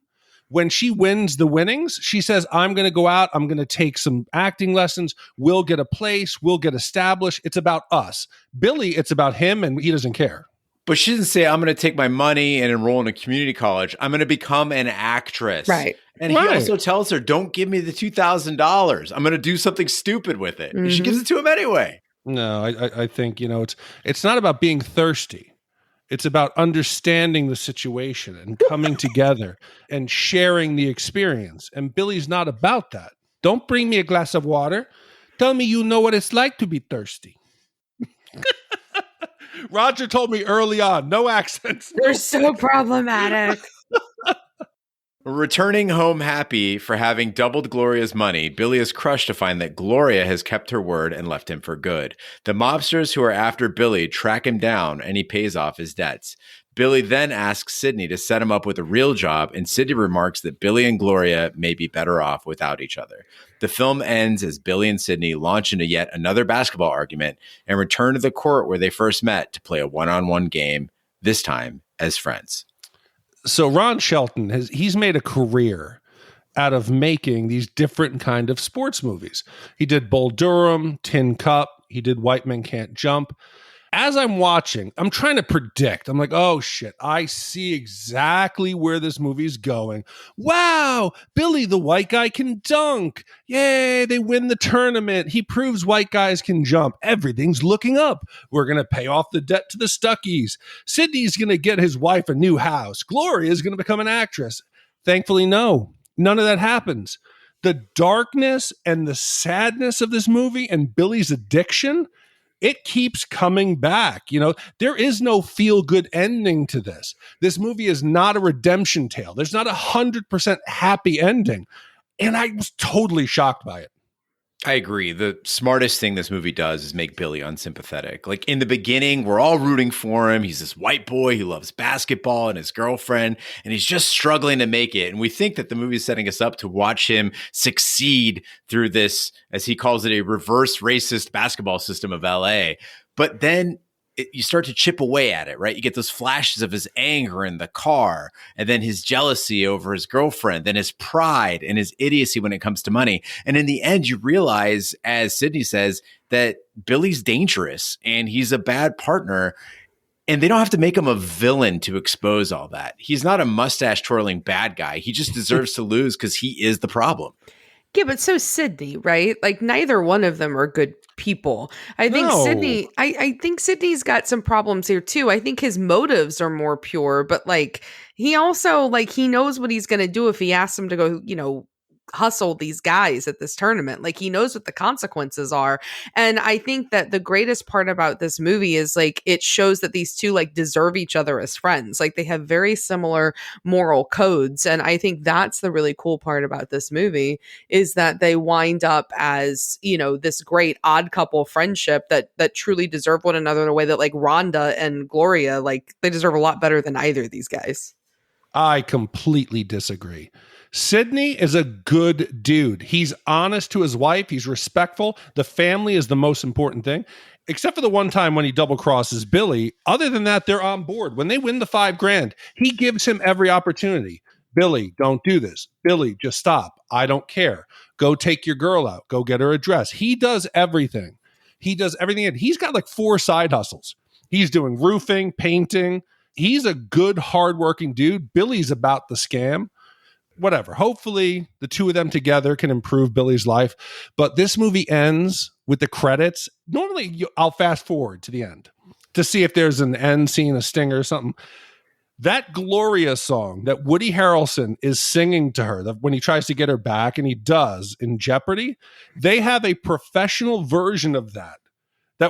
When she wins the winnings, she says, I'm going to go out. I'm going to take some acting lessons. We'll get a place. We'll get established. It's about us. Billy, it's about him, and he doesn't care. But she didn't say, I'm going to take my money and enroll in a community college. I'm going to become an actress. Right. And he also tells her, don't give me the $2,000. I'm going to do something stupid with it. And she gives it to him anyway. No, I think, you know, it's not about being thirsty. It's about understanding the situation and coming together and sharing the experience. And Billy's not about that. Don't bring me a glass of water. Tell me you know what it's like to be thirsty. Roger told me early on, no accents. They're so problematic. Returning home happy for having doubled Gloria's money, Billy is crushed to find that Gloria has kept her word and left him for good. The mobsters who are after Billy track him down, and he pays off his debts. Billy then asks Sidney to set him up with a real job, and Sidney remarks that Billy and Gloria may be better off without each other. The film ends as Billy and Sidney launch into yet another basketball argument and return to the court where they first met to play a one-on-one game, this time as friends. So Ron Shelton, he's made a career out of making these different kind of sports movies. He did Bull Durham, Tin Cup. He did White Men Can't Jump. As I'm watching, I'm trying to predict. I'm like, oh shit, I see exactly where this movie's going. Wow, Billy, the white guy, can dunk. Yay, they win the tournament. He proves white guys can jump. Everything's looking up. We're going to pay off the debt to the Stuckies. Sidney's going to get his wife a new house. Gloria's going to become an actress. Thankfully, no, none of that happens. The darkness and the sadness of this movie and Billy's addiction, it keeps coming back. You know, there is no feel-good ending to this. This movie is not a redemption tale. There's not 100% happy ending. And I was totally shocked by it. I agree. The smartest thing this movie does is make Billy unsympathetic. Like in the beginning, we're all rooting for him. He's this white boy who loves basketball and his girlfriend, and he's just struggling to make it. And we think that the movie is setting us up to watch him succeed through this, as he calls it, a reverse racist basketball system of LA. But then you start to chip away at it, right? You get those flashes of his anger in the car, and then his jealousy over his girlfriend, then his pride and his idiocy when it comes to money. And in the end, you realize, as Sidney says, that Billy's dangerous and he's a bad partner. And they don't have to make him a villain to expose all that. He's not a mustache twirling bad guy. He just deserves to lose because he is the problem. Yeah, but so Sidney, right? Like neither one of them are good people. I think Sidney, I think Sidney's got some problems here too. I think his motives are more pure, but like he also like he knows what he's going to do if he asks him to go, you know, hustle these guys at this tournament. Like he knows what the consequences are. And I think that the greatest part about this movie is like it shows that these two like deserve each other as friends. Like they have very similar moral codes. And I think that's the really cool part about this movie is that they wind up as, you know, this great odd couple friendship that truly deserve one another in a way that like Rhonda and Gloria, like they deserve a lot better than either of these guys. I completely disagree. Sidney is a good dude. He's honest to his wife. He's respectful. The family is the most important thing, except for the one time when he double crosses Billy. Other than that, they're on board. When they win the $5,000, he gives him every opportunity. Billy, don't do this. Billy, just stop. I don't care. Go take your girl out. Go get her a dress. He does everything. And he's got like 4 side hustles. He's doing roofing, painting. He's a good, hardworking dude. Billy's about the scam. Whatever. Hopefully, the two of them together can improve Billy's life. But this movie ends with the credits. Normally, I'll fast forward to the end to see if there's an end scene, a stinger or something. That Gloria song that Woody Harrelson is singing to her when he tries to get her back, and he does in Jeopardy, they have a professional version of that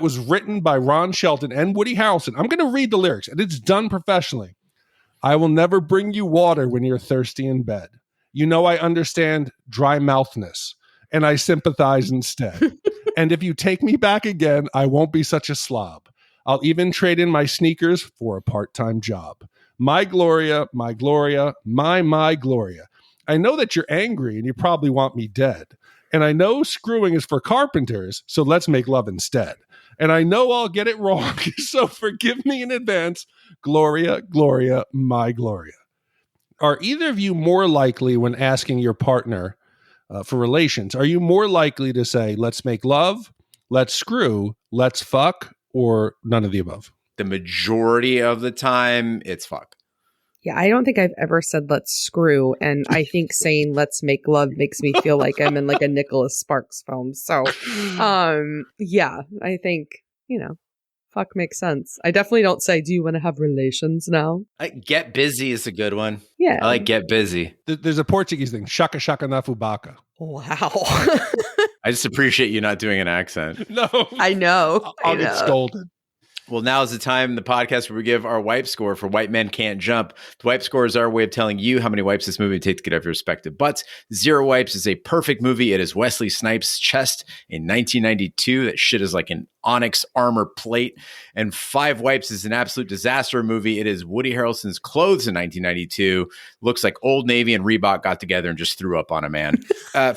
was written by Ron Shelton and Woody Harrelson. I'm going to read the lyrics, and it's done professionally. I will never bring you water when you're thirsty in bed. You know I understand dry mouthness, and I sympathize instead. And if you take me back again, I won't be such a slob. I'll even trade in my sneakers for a part-time job. My Gloria, my Gloria, my Gloria. I know that you're angry and you probably want me dead. And I know screwing is for carpenters, so let's make love instead. And I know I'll get it wrong, so forgive me in advance. Gloria, Gloria, my Gloria. Are either of you more likely when asking your partner for relations, are you more likely to say, let's make love, let's screw, let's fuck, or none of the above? The majority of the time, it's fuck. Yeah, I don't think I've ever said let's screw. And I think saying let's make love makes me feel like I'm in like a Nicholas Sparks film. So, yeah, I think, fuck makes sense. I definitely don't say, do you want to have relations now? Get busy is a good one. Yeah. I like get busy. There's a Portuguese thing, shaka shaka na fubaka. Wow. I just appreciate you not doing an accent. No. I know. I'll get scolded. Well, now is the time in the podcast where we give our wipe score for White Men Can't Jump. The wipe score is our way of telling you how many wipes this movie would take to get off your respective butts. 0 wipes is a perfect movie. It is Wesley Snipes' chest in 1992. That shit is like an onyx armor plate. And 5 wipes is an absolute disaster movie. It is Woody Harrelson's clothes in 1992. Looks like Old Navy and Reebok got together and just threw up on a man.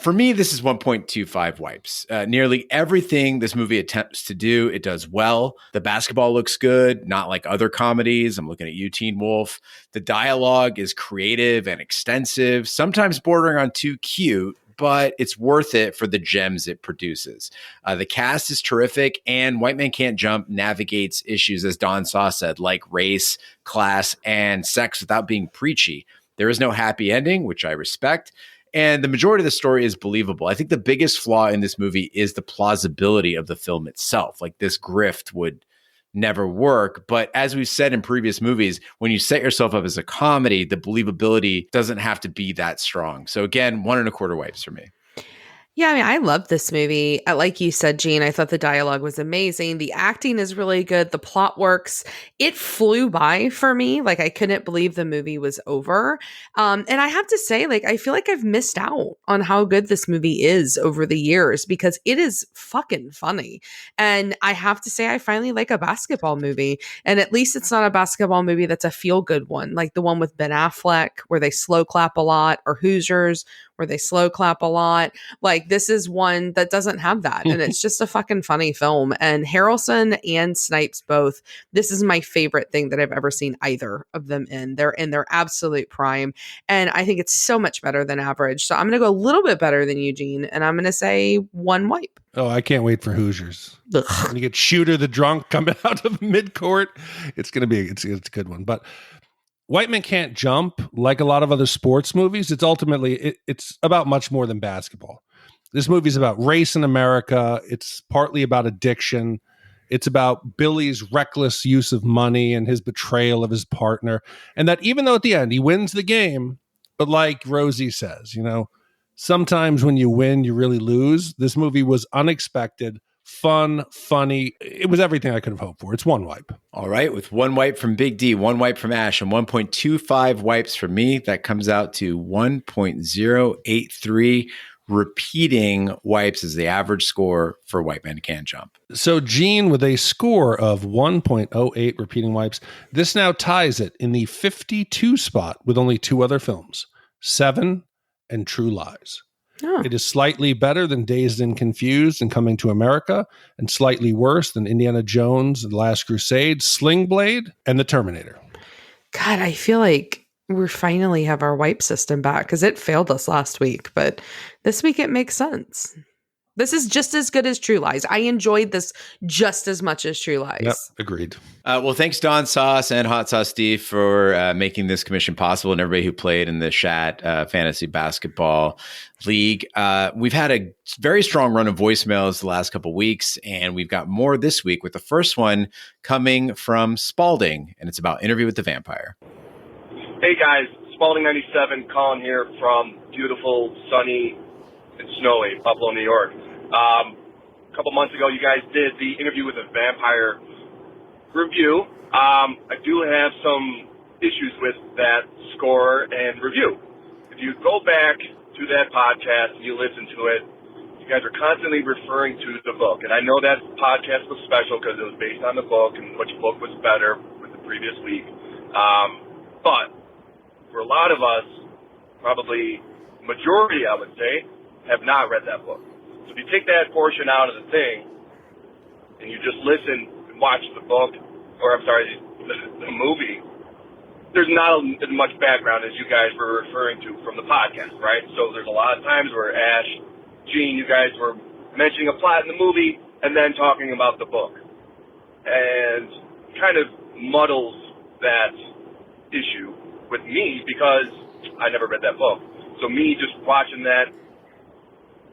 For me, this is 1.25 wipes. Nearly everything this movie attempts to do, it does well. The basketball looks good, not like other comedies. I'm looking at you, Teen Wolf. The dialogue is creative and extensive, sometimes bordering on too cute, but it's worth it for the gems it produces. The cast is terrific, and White Men Can't Jump navigates issues, as Don Saw said, like race, class, and sex without being preachy. There is no happy ending, which I respect, and the majority of the story is believable. I think the biggest flaw in this movie is the plausibility of the film itself. Like, this grift would never work. But as we've said in previous movies, when you set yourself up as a comedy, the believability doesn't have to be that strong. So again, 1.25 wipes for me. Yeah, I mean, I love this movie. Like you said, Gene, I thought the dialogue was amazing. The acting is really good. The plot works. It flew by for me. Like, I couldn't believe the movie was over. And I have to say, like, I feel like I've missed out on how good this movie is over the years because it is fucking funny. And I have to say, I finally like a basketball movie. And at least it's not a basketball movie that's a feel-good one, like the one with Ben Affleck, where they slow clap a lot, or Hoosiers, where they slow clap a lot. Like, this is one that doesn't have that. And it's just a fucking funny film. And Harrelson and Snipes both, this is my favorite thing that I've ever seen either of them in. They're in their absolute prime. And I think it's so much better than average. So I'm going to go a little bit better than Eugene. And I'm going to say 1 wipe. Oh, I can't wait for Hoosiers. When you get Shooter the drunk coming out of midcourt, it's going to be, it's a good one. But White Men Can't Jump, like a lot of other sports movies, it's ultimately, it's about much more than basketball. This movie is about race in America. It's partly about addiction. It's about Billy's reckless use of money and his betrayal of his partner. And that even though at the end he wins the game, but like Rosie says, sometimes when you win, you really lose. This movie was unexpected, fun, funny. It was everything I could have hoped for. It's 1 wipe. All right. With 1 wipe from Big D, 1 wipe from Ash, and 1.25 wipes from me, that comes out to 1.083. Repeating wipes is the average score for White Men Can't Jump. So Gene, with a score of 1.08 repeating wipes, this now ties it in the 52 spot with only 2 other films, Seven and True Lies. Oh. It is slightly better than Dazed and Confused and Coming to America, and slightly worse than Indiana Jones and The Last Crusade, Sling Blade, and The Terminator. God, I feel like We finally have our wipe system back because it failed us last week, but this week it makes sense. This is just as good as True Lies. I enjoyed this just as much as True Lies. Yep, agreed. Well, thanks, Don Sauce and Hot Sauce Steve, for making this commission possible, and everybody who played in the Shat Fantasy Basketball League. We've had a very strong run of voicemails the last couple of weeks, and we've got more this week with the first one coming from Spalding, and it's about Interview with the Vampire. Hey, guys. Spalding 97 calling here from beautiful, sunny, and snowy Buffalo, New York. A couple months ago, you guys did the Interview with a Vampire review. I do have some issues with that score and review. If you go back to that podcast and you listen to it, you guys are constantly referring to the book. And I know that podcast was special because it was based on the book and which book was better with the previous week. But for a lot of us, probably majority, I would say, have not read that book. So if you take that portion out of the thing and you just listen and watch the book, or I'm sorry, the movie, there's not as much background as you guys were referring to from the podcast, right? So there's a lot of times where Ash, Gene, you guys were mentioning a plot in the movie and then talking about the book. And kind of muddles that issue with me because I never read that book. So me just watching that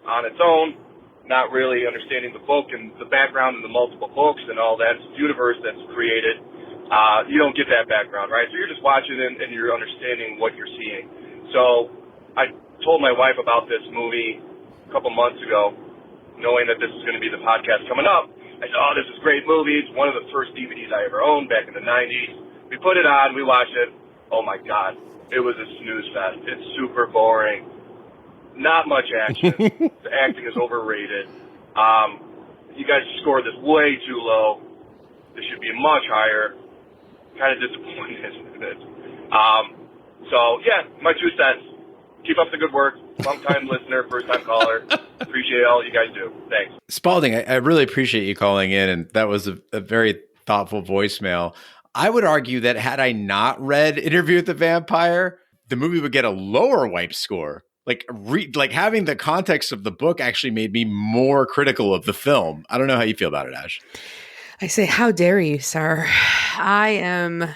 on its own, not really understanding the book and the background and the multiple books and all that universe that's created, you don't get that background, right? So you're just watching it and you're understanding what you're seeing. So I told my wife about this movie a couple months ago, knowing that this is going to be the podcast coming up. I said, oh, this is a great movie. It's one of the first DVDs I ever owned back in the 90s. We put it on, we watched it. Oh, my God. It was a snooze fest. It's super boring. Not much action. The acting is overrated. You guys scored this way too low. This should be much higher. Kind of disappointed in it. So, yeah, my 2 cents. Keep up the good work. Long-time listener, first-time caller. Appreciate all you guys do. Thanks. Spalding, I really appreciate you calling in, and that was a very thoughtful voicemail. I would argue that had I not read Interview with the Vampire, the movie would get a lower wipe score. Like having the context of the book actually made me more critical of the film. I don't know how you feel about it, Ash. I say, how dare you, sir? I am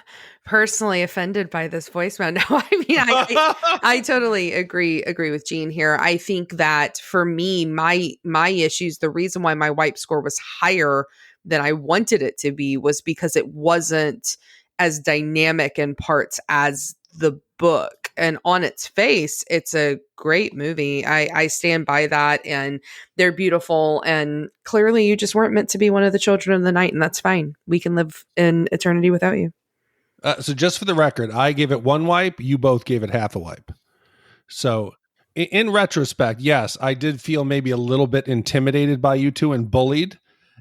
personally offended by this voicemail. No, I mean, I totally agree with Gene here. I think that for me, my issues, the reason why my wipe score was higher than I wanted it to be was because it wasn't as dynamic in parts as the book. And on its face, it's a great movie. I stand by that, and they're beautiful. And clearly you just weren't meant to be one of the children of the night, and that's fine. We can live in eternity without you. So just for the record, I gave it 1 wipe. You both gave it half a wipe. So in retrospect, yes, I did feel maybe a little bit intimidated by you two and bullied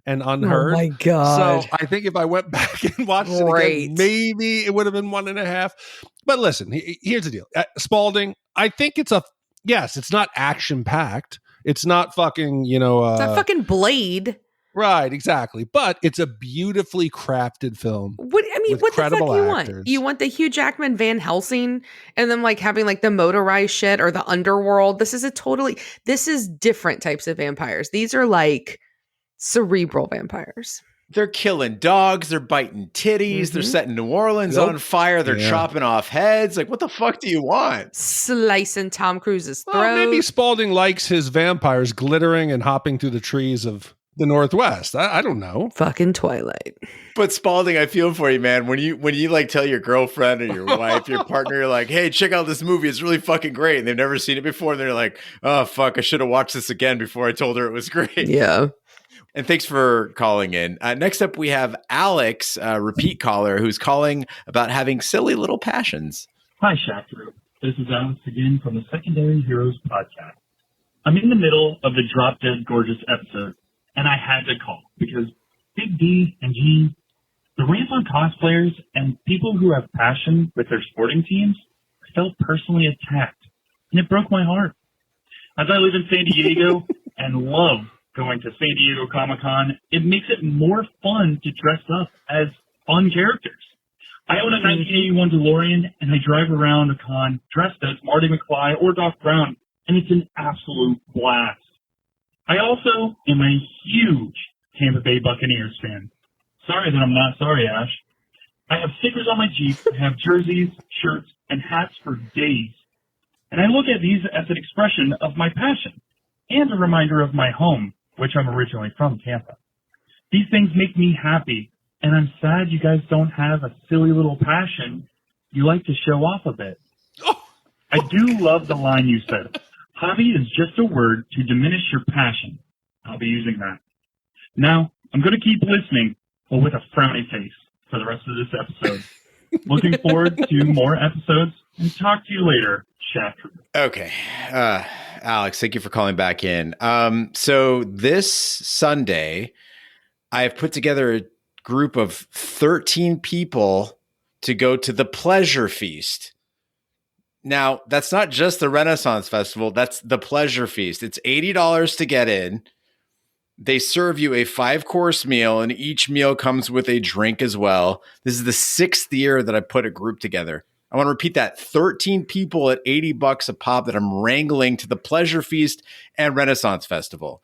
and unheard. Oh my God. So I think if I went back and watched it again, maybe it would have been 1.5. But listen, here's the deal. Spalding, I think it's not action packed. It's not fucking, it's not fucking Blade. Right, exactly. But it's a beautifully crafted film. What the fuck you want? You want the Hugh Jackman Van Helsing and then like having like the motorized shit or the underworld. This is different types of vampires. These are like cerebral vampires. They're killing dogs. They're biting titties. They're setting New Orleans on fire. They're chopping off heads. Like, what the fuck do you want? Slicing Tom Cruise's throat. Well, maybe Spalding likes his vampires glittering and hopping through the trees of the Northwest. I don't know. Fucking Twilight. But Spalding, I feel for you, man. When you like tell your girlfriend or your wife, your partner, you're like, hey, check out this movie. It's really fucking great. And they've never seen it before. And they're like, oh, fuck, I should have watched this again before I told her it was great. Yeah. And thanks for calling in. Next up, we have Alex, a repeat caller, who's calling about having silly little passions. Hi, Shat Group. This is Alex again from the Secondary Heroes podcast. I'm in the middle of the Drop Dead Gorgeous episode, and I had to call because Big D and Gene, the rant on cosplayers and people who have passion with their sporting teams, felt personally attacked, and it broke my heart. As I live in San Diego and love going to San Diego Comic-Con, it makes it more fun to dress up as fun characters. I own a 1981 DeLorean, and I drive around a con dressed as Marty McFly or Doc Brown, and it's an absolute blast. I also am a huge Tampa Bay Buccaneers fan. Sorry that I'm not sorry, Ash. I have stickers on my Jeep, I have jerseys, shirts, and hats for days. And I look at these as an expression of my passion and a reminder of my home, which I'm originally from, Tampa. These things make me happy, and I'm sad you guys don't have a silly little passion you like to show off a bit. I do love the line you said. Hobby is just a word to diminish your passion. I'll be using that. Now, I'm going to keep listening, but with a frowny face for the rest of this episode. Looking forward to more episodes, and talk to you later, Shat. Okay. Alex, thank you for calling back in. So this Sunday, I have put together a group of 13 people to go to the Pleasure Feast. Now, that's not just the Renaissance Festival. That's the Pleasure Feast. It's $80 to get in. They serve you a 5-course meal, and each meal comes with a drink as well. This is the 6th year that I put a group together. I want to repeat that. 13 people at $80 a pop that I'm wrangling to the Pleasure Feast and Renaissance Festival.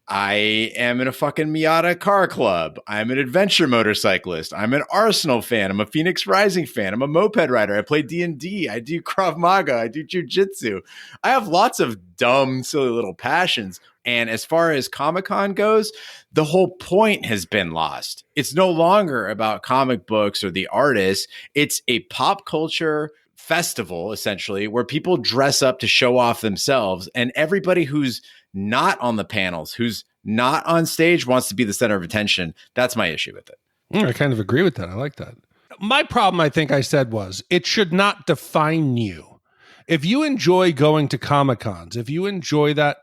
I am in a fucking Miata car club. I'm an adventure motorcyclist. I'm an Arsenal fan. I'm a Phoenix Rising fan. I'm a moped rider. I play D&D. I do Krav Maga. I do Jiu-Jitsu. I have lots of dumb, silly little passions. And as far as Comic-Con goes, the whole point has been lost. It's no longer about comic books or the artists. It's a pop culture festival, essentially, where people dress up to show off themselves. And everybody who's not on the panels, who's not on stage, wants to be the center of attention. That's my issue with it. I kind of agree with that. I like that. My problem, I think I said, was it should not define you. If you enjoy going to Comic-Cons, if you enjoy that,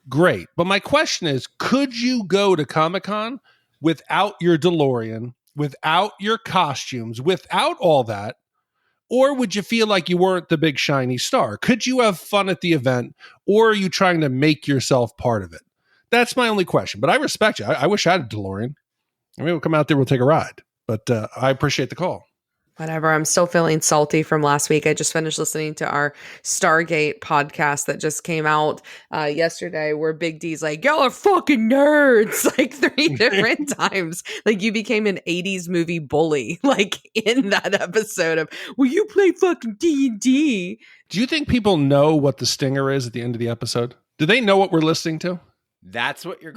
great. But my question is, could you go to Comic-Con without your DeLorean, without your costumes, without all that? Or would you feel like you weren't the big shiny star? Could you have fun at the event, or are you trying to make yourself part of it? That's my only question. But I respect you. I wish I had a DeLorean. I mean, we'll come out there, we'll take a ride. But I appreciate the call. Whatever. I'm still feeling salty from last week. I just finished listening to our Stargate podcast that just came out yesterday, where Big D's like, y'all are fucking nerds, like 3 different times. Like, you became an 80s movie bully, like in that episode of, well, you play fucking D&D. Do you think people know what the stinger is at the end of the episode? Do they know what we're listening to? That's what you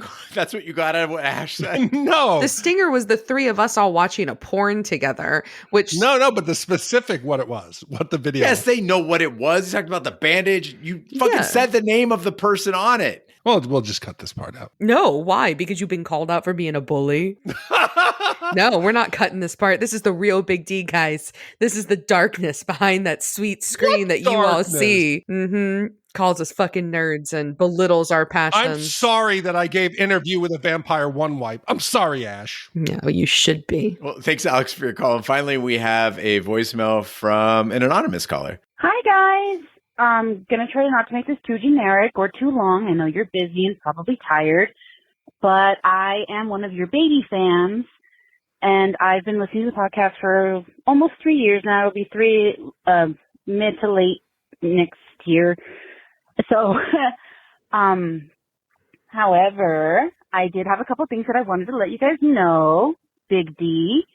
got out of what Ash said? No. The stinger was the 3 of us all watching a porn together, which... No, but the specific what it was, what the video Yes, they know what it was. You talked about the bandage. You fucking said the name of the person on it. Well, we'll just cut this part out. No, why? Because you've been called out for being a bully? No, we're not cutting this part. This is the real Big D, guys. This is the darkness behind that sweet screen that you all see. Mm-hmm. Calls us fucking nerds and belittles our passions. I'm sorry that I gave Interview with a Vampire one wipe. I'm sorry, Ash. No, you should be. Well, thanks, Alex, for your call. And finally, we have a voicemail from an anonymous caller. Hi, guys. I'm going to try not to make this too generic or too long. I know you're busy and probably tired, but I am one of your baby fans, and I've been listening to the podcast for almost 3 years now. It'll be 3 mid to late next year. So, however, I did have a couple things that I wanted to let you guys know. Big D.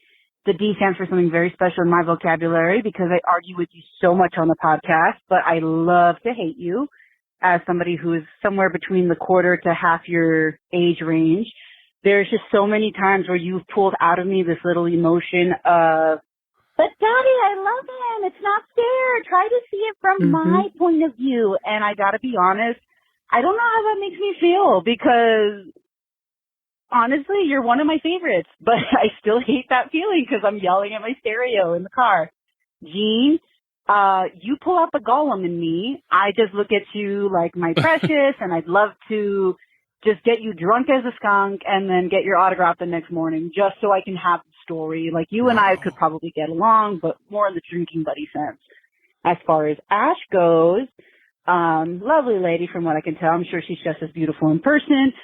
The D stands for something very special in my vocabulary because I argue with you so much on the podcast, but I love to hate you as somebody who is somewhere between the quarter to half your age range. There's just so many times where you've pulled out of me this little emotion of, but Daddy, I love him. It's not fair. Try to see it from my point of view. And I gotta be honest, I don't know how that makes me feel because honestly, you're one of my favorites, but I still hate that feeling because I'm yelling at my stereo in the car. Gene, you pull out the Gollum in me. I just look at you like my precious, and I'd love to just get you drunk as a skunk and then get your autograph the next morning just so I can have the story. Like, you and I could probably get along, but more in the drinking buddy sense. As far as Ash goes, lovely lady from what I can tell. I'm sure she's just as beautiful in person.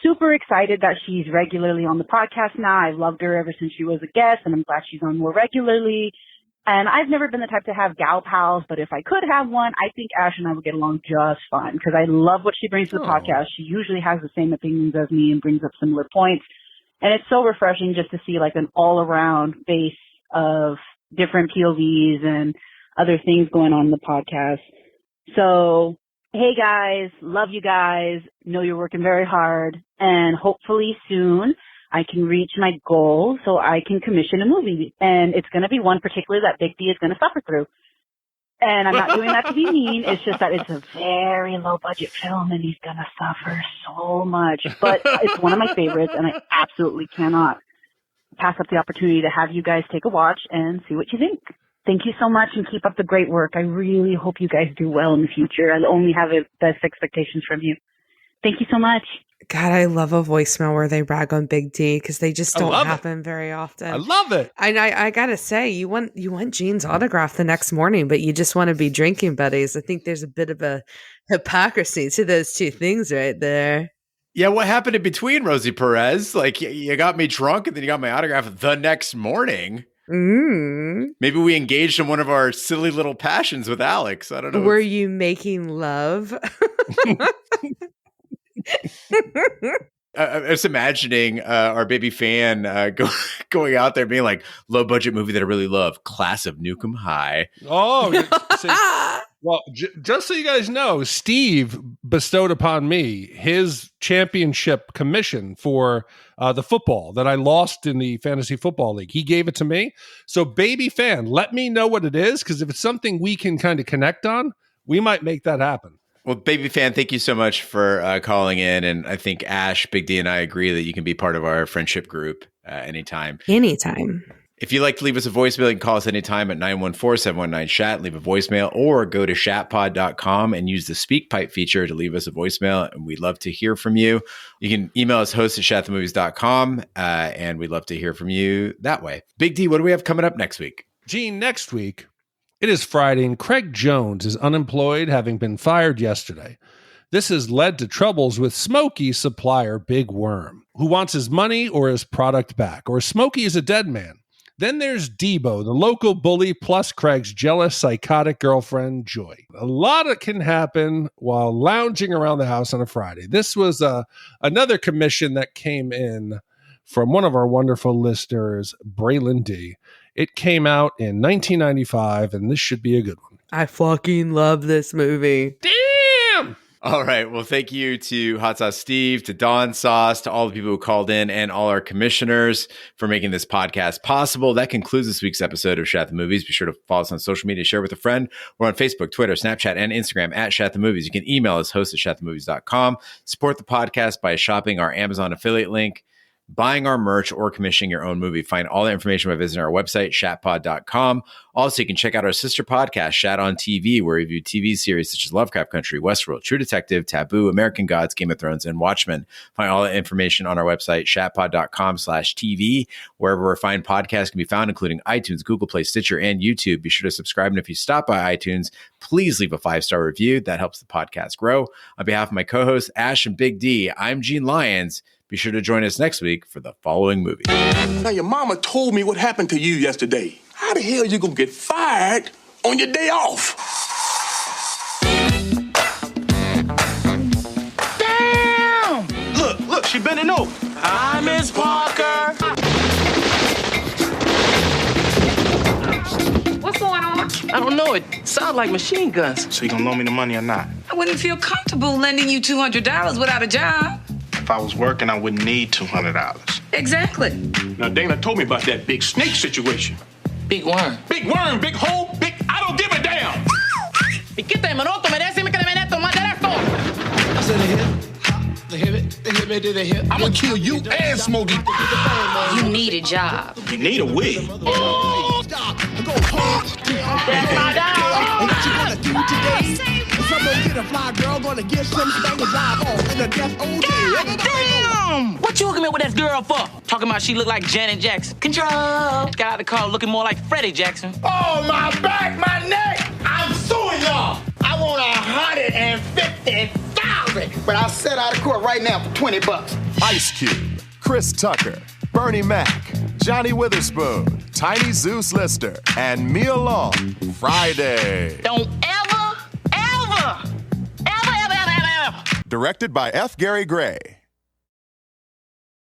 Super excited that she's regularly on the podcast now. I've loved her ever since she was a guest, and I'm glad she's on more regularly. And I've never been the type to have gal pals, but if I could have one, I think Ash and I would get along just fine because I love what she brings to the podcast. She usually has the same opinions as me and brings up similar points. And it's so refreshing just to see like an all-around face of different POVs and other things going on in the podcast. So, hey guys, love you guys. Know you're working very hard. And hopefully soon I can reach my goal so I can commission a movie. And it's going to be one particularly that Big D is going to suffer through. And I'm not doing that to be mean. It's just that it's a very low budget film and he's going to suffer so much. But it's one of my favorites and I absolutely cannot pass up the opportunity to have you guys take a watch and see what you think. Thank you so much and keep up the great work. I really hope you guys do well in the future. I only have the best expectations from you. Thank you so much. God, I love a voicemail where they rag on Big D because they just don't happen very often. I love it. And I gotta say, you want Gene's autograph the next morning, but you just want to be drinking buddies. I think there's a bit of a hypocrisy to those two things right there. Yeah, what happened in between, Rosie Perez? Like, you got me drunk and then you got my autograph the next morning. Maybe we engaged in one of our silly little passions with Alex. I don't know. Were you making love? I was imagining our baby fan going out there being like, low budget movie that I really love, Class of Nukem High. Well, just so you guys know, Steve bestowed upon me his championship commission for the football that I lost in the fantasy football league. He gave it to me. So baby fan, let me know what it is, because if it's something we can kind of connect on, we might make that happen. Well, baby fan, thank you so much for calling in. And I think Ash, Big D, and I agree that you can be part of our friendship group anytime. Anytime. If you'd like to leave us a voicemail, you can call us anytime at 914-719-SHAT, leave a voicemail, or go to shatpod.com and use the SpeakPipe feature to leave us a voicemail, and we'd love to hear from you. You can email us, host@shatthemovies.com, and we'd love to hear from you that way. Big D, what do we have coming up next week? Gene, next week, it is Friday, and Craig Jones is unemployed, having been fired yesterday. This has led to troubles with Smokey's supplier, Big Worm, who wants his money or his product back, or Smokey is a dead man. Then there's Debo, the local bully, plus Craig's jealous, psychotic girlfriend, Joy. A lot can happen while lounging around the house on a Friday. This was another commission that came in from one of our wonderful listeners, Braylon D. It came out in 1995, and this should be a good one. I fucking love this movie. Damn! All right. Well, thank you to Hot Sauce Steve, to Dawn Sauce, to all the people who called in, and all our commissioners for making this podcast possible. That concludes this week's episode of Shat the Movies. Be sure to follow us on social media, share with a friend. We're on Facebook, Twitter, Snapchat, and Instagram at Shat the Movies. You can email us, host@shatthemovies.com. Support the podcast by shopping our Amazon affiliate link, buying our merch, or commissioning your own movie. Find all the information by visiting our website, shatpod.com. Also, you can check out our sister podcast, Shat on TV, where we review TV series such as Lovecraft Country, Westworld, True Detective, Taboo, American Gods, Game of Thrones, and Watchmen. Find all the information on our website, shatpod.com/TV, wherever fine podcasts can be found, including iTunes, Google Play, Stitcher, and YouTube. Be sure to subscribe. And if you stop by iTunes, please leave a 5-star review. That helps the podcast grow. On behalf of my co-hosts, Ash and Big D, I'm Gene Lyons. Be sure to join us next week for the following movie. Now, your mama told me what happened to you yesterday. How the hell you gonna get fired on your day off? Damn! Look, she bending over. Hi, Miss Parker. What's going on? I don't know. It sounds like machine guns. So you gonna loan me the money or not? I wouldn't feel comfortable lending you $200 without a job. If I was working, I wouldn't need $200. Exactly. Now, Dana told me about that big snake situation. Big worm. Big worm, big hole, big... I don't give a damn! ¿Y qué te menoto? Me decime que le meneto más de esto. I said they hit me, they hit. I'm gonna kill you and Smokey. You need a job. You need a wig. Damn! What you hooking me with that girl for? Talking about she look like Janet Jackson. Control. Got out the car looking more like Freddie Jackson. Oh, my back, my neck! I'm suing y'all! I want 150,000, but I'll set out of court right now for $20. Ice Cube, Chris Tucker, Bernie Mac, Johnny Witherspoon, Tiny Zeus Lister and Mia Long, Friday. Don't ever. Directed by F. Gary Gray.